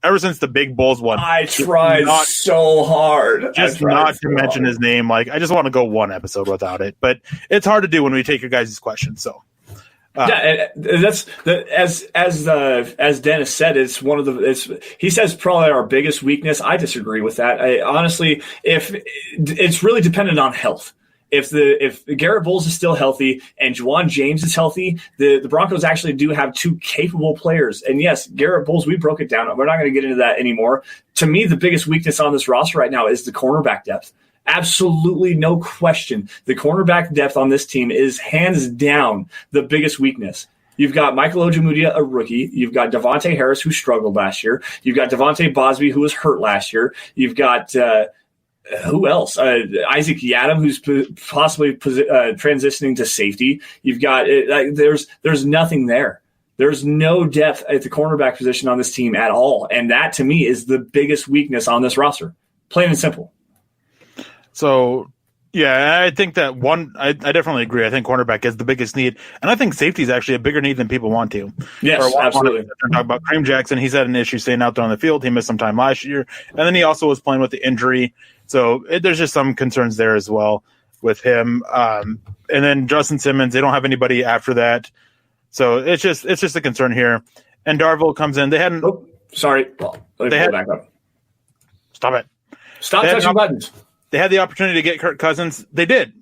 ever since the Big Bulls one. I tried so hard. Just not to mention his name. I just want to go one episode without it. But it's hard to do when we take your guys' questions. So. Yeah, that's as Dennis said, it's one of he says probably our biggest weakness. I disagree with that. Honestly, if it's really dependent on health. If Garrett Bowles is still healthy and Juwan James is healthy, the Broncos actually do have 2 capable players. And yes, Garrett Bowles, we broke it down. We're not going to get into that anymore. To me, the biggest weakness on this roster right now is the cornerback depth. Absolutely no question. The cornerback depth on this team is hands down the biggest weakness. You've got Michael Ojemudia, a rookie. You've got Devontae Harris, who struggled last year. You've got Devontae Bosby, who was hurt last year. You've got who else? Isaac Yadam, who's possibly transitioning to safety. You've got there's nothing there. There's no depth at the cornerback position on this team at all, and that to me is the biggest weakness on this roster. Plain and simple. So, yeah, I think that I definitely agree. I think cornerback is the biggest need, and I think safety is actually a bigger need than people want to. Yes, absolutely. Talk about Kareem Jackson. He's had an issue staying out there on the field. He missed some time last year, and then he also was playing with the injury. So there's just some concerns there as well with him. And then Justin Simmons, they don't have anybody after that. So it's just a concern here. And Darvill comes in. They hadn't. Oh, sorry. Well, let me pull it back up. Stop it. Stop touching buttons. They had the opportunity to get Kirk Cousins. They did,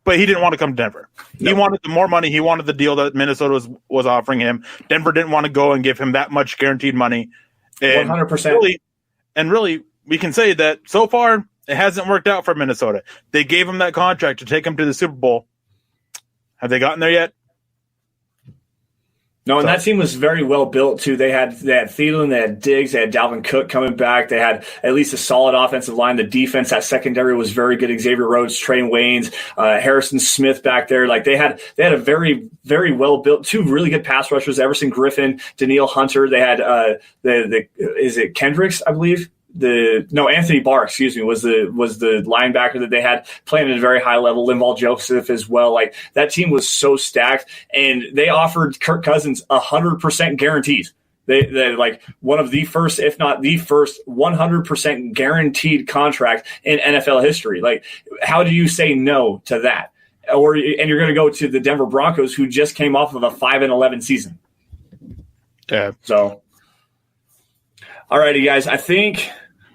but he didn't want to come to Denver. He wanted the more money. He wanted the deal that Minnesota was offering him. Denver didn't want to go and give him that much guaranteed money. 100%. Really, we can say that so far it hasn't worked out for Minnesota. They gave him that contract to take him to the Super Bowl. Have they gotten there yet? No, and that team was very well built too. They had Thielen, they had Diggs, they had Dalvin Cook coming back. They had at least a solid offensive line. The defense, that secondary was very good. Xavier Rhodes, Trey Waynes, Harrison Smith back there. Like they had a very, very well built, two really good pass rushers, Everson Griffin, Danielle Hunter. They had is it Kendricks, I believe? Anthony Barr, excuse me, was the linebacker that they had playing at a very high level. Linval Joseph as well. Like that team was so stacked, and they offered Kirk Cousins 100% guarantees. They like one of the first, if not the first, 100% guaranteed contract in NFL history. Like, how do you say no to that? And you're going to go to the Denver Broncos, who just came off of a 5-11 season. Yeah. So, all righty, guys. I think.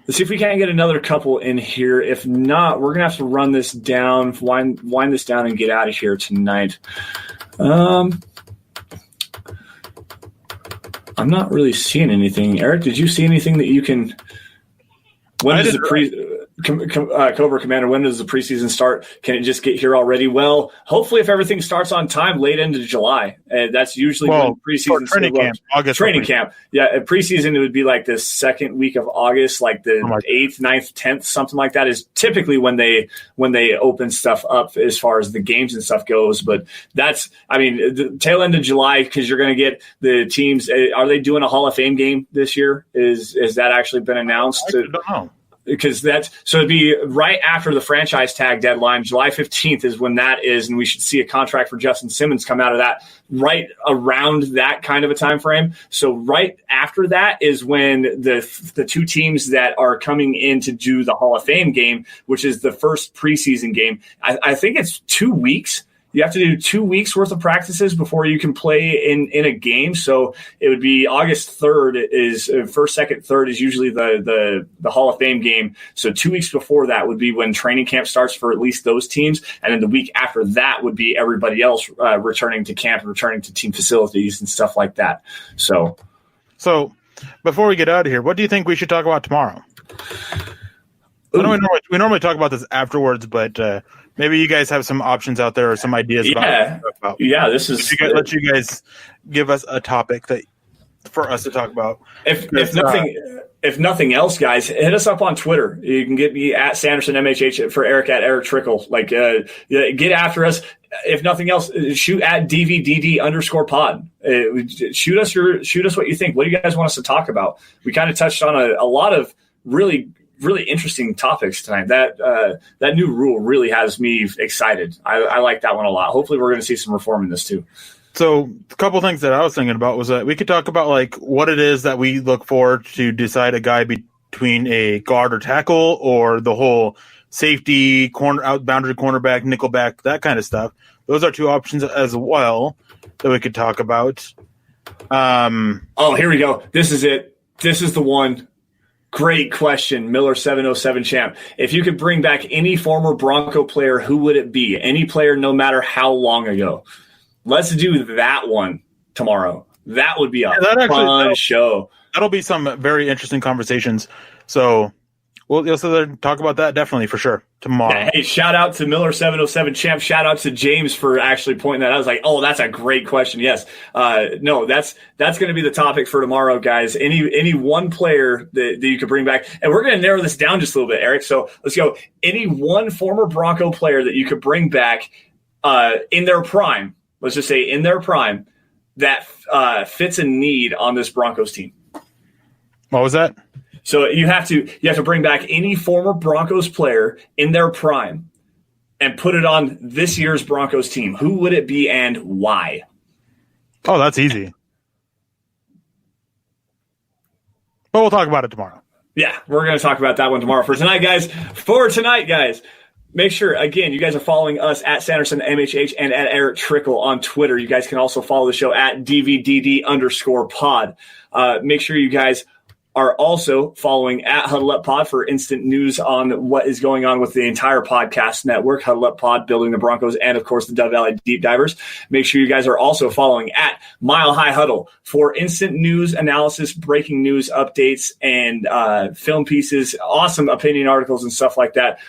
Let's see if we can't get another couple in here. If not, we're going to have to run this down, wind this down, and get out of here tonight. I'm not really seeing anything. Eric, did you see anything that you can – when does Cobra Commander, when does the preseason start? Can it just get here already? Well, hopefully if everything starts on time, late into July. That's usually when preseason training camp, August. Training camp. Yeah, preseason, it would be like the second week of August, like the 8th, 9th, 10th, something like that is typically when they open stuff up as far as the games and stuff goes. But that's, the tail end of July, because you're going to get the teams. Are they doing a Hall of Fame game this year? Is that actually been announced? I don't know. Because it'd be right after the franchise tag deadline. July 15th is when that is, and we should see a contract for Justin Simmons come out of that right around that kind of a time frame. So right after that is when the two teams that are coming in to do the Hall of Fame game, which is the first preseason game. I think it's 2 weeks. You have to do 2 weeks worth of practices before you can play in a game. So it would be August 3rd is first, second, third is usually the Hall of Fame game. So 2 weeks before that would be when training camp starts for at least those teams. And then the week after that would be everybody else returning to camp, returning to team facilities and stuff like that. So before we get out of here, what do you think we should talk about tomorrow? I know we normally talk about this afterwards, but maybe you guys have some options out there or some ideas about. Yeah, this is. Let you guys give us a topic for us to talk about. If nothing else, guys, hit us up on Twitter. You can get me at Sanderson MHH, for Eric at Erick Trickel. Like, get after us. If nothing else, shoot at DVDD_pod. Shoot us what you think. What do you guys want us to talk about? We kind of touched on a lot of really interesting topics tonight. That new rule really has me excited. I like that one a lot. Hopefully we're going to see some reform in this too. So a couple things that I was thinking about was that we could talk about like what it is that we look for to decide a guy between a guard or tackle or the whole safety, out boundary cornerback, nickelback, that kind of stuff. Those are two options as well that we could talk about. Here we go. This is it. This is the one. Great question, Miller 707 champ. If you could bring back any former Bronco player, who would it be? Any player, no matter how long ago. Let's do that one tomorrow. That would be a fun show. That'll be some very interesting conversations. So we'll also talk about that definitely for sure tomorrow. Yeah, hey, shout out to Miller 707 champ. Shout out to James for actually pointing that out. I was like, oh, that's a great question. Yes. No, that's going to be the topic for tomorrow, guys. Any one player that you could bring back. And we're going to narrow this down just a little bit, Eric. So let's go. Any one former Bronco player that you could bring back in their prime. Let's just say in their prime that fits a need on this Broncos team. What was that? So you have to bring back any former Broncos player in their prime and put it on this year's Broncos team. Who would it be and why? Oh, that's easy. But we'll talk about it tomorrow. Yeah, we're going to talk about that one tomorrow. For tonight, guys, Make sure, again, you guys are following us at Sanderson MHH and at Erick Trickel on Twitter. You guys can also follow the show at DVDD_pod. Make sure you guys are also following at Huddle Up Pod for instant news on what is going on with the entire podcast network, Huddle Up Pod, building the Broncos, and, of course, the Dove Valley Deep Divers. Make sure you guys are also following at Mile High Huddle for instant news analysis, breaking news updates, and film pieces, awesome opinion articles and stuff like that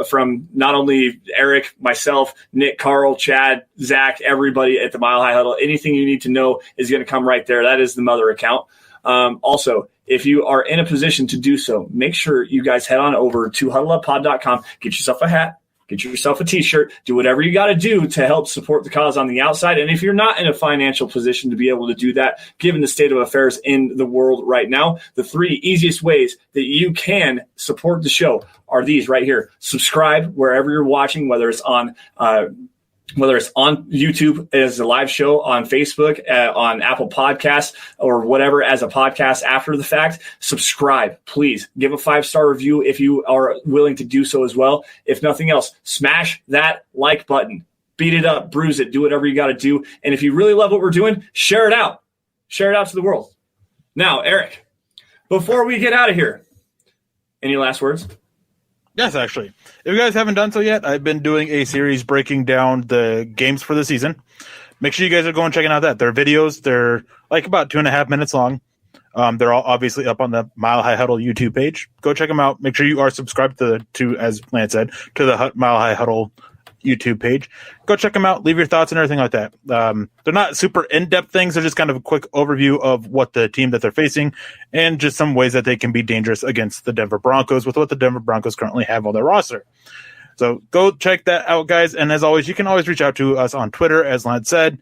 from not only Eric, myself, Nick, Carl, Chad, Zach, everybody at the Mile High Huddle. Anything you need to know is going to come right there. That is the mother account. Also, if you are in a position to do so, make sure you guys head on over to huddleuppod.com, get yourself a hat, get yourself a t-shirt, do whatever you got to do to help support the cause on the outside. And if you're not in a financial position to be able to do that, given the state of affairs in the world right now, the 3 easiest ways that you can support the show are these right here. Subscribe wherever you're watching, whether it's on YouTube as a live show, on Facebook, on Apple Podcasts, or whatever as a podcast after the fact. Subscribe, please. Give a 5-star review if you are willing to do so as well. If nothing else, smash that like button. Beat it up, bruise it, do whatever you got to do. And if you really love what we're doing, share it out. Share it out to the world. Now, Eric, before we get out of here, any last words? Yes, actually. If you guys haven't done so yet, I've been doing a series breaking down the games for the season. Make sure you guys are going and checking out that. They're videos. They're like about 2.5 minutes long. They're all obviously up on the Mile High Huddle YouTube page. Go check them out. Make sure you are subscribed to as Lance said, to the Mile High Huddle YouTube page. Go check them out. Leave your thoughts and everything like that. They're not super in-depth things. They're just kind of a quick overview of what the team that they're facing and just some ways that they can be dangerous against the Denver Broncos with what the Denver Broncos currently have on their roster. So go check that out, guys. And as always, you can always reach out to us on Twitter, as Lance said.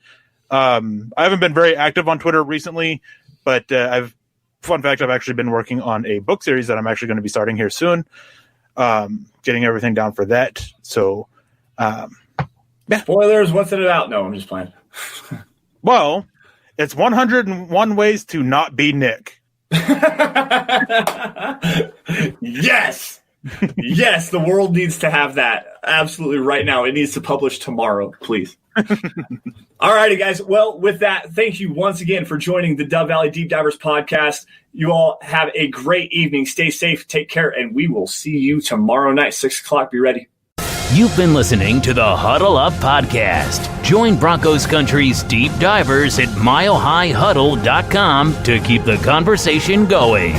I haven't been very active on Twitter recently, but fun fact, I've actually been working on a book series that I'm actually going to be starting here soon. Getting everything down for that. So, yeah. Spoilers, what's it about? No, I'm just playing. Well, it's 101 ways to not be Nick. Yes. Yes, the world needs to have that. Absolutely right now. It needs to publish tomorrow, please. All righty, guys. Well, with that, thank you once again for joining the Dove Valley Deep Divers podcast. You all have a great evening. Stay safe, take care, and we will see you tomorrow night, 6 o'clock. Be ready. You've been listening to the Huddle Up Podcast. Join Broncos Country's deep divers at milehighhuddle.com to keep the conversation going.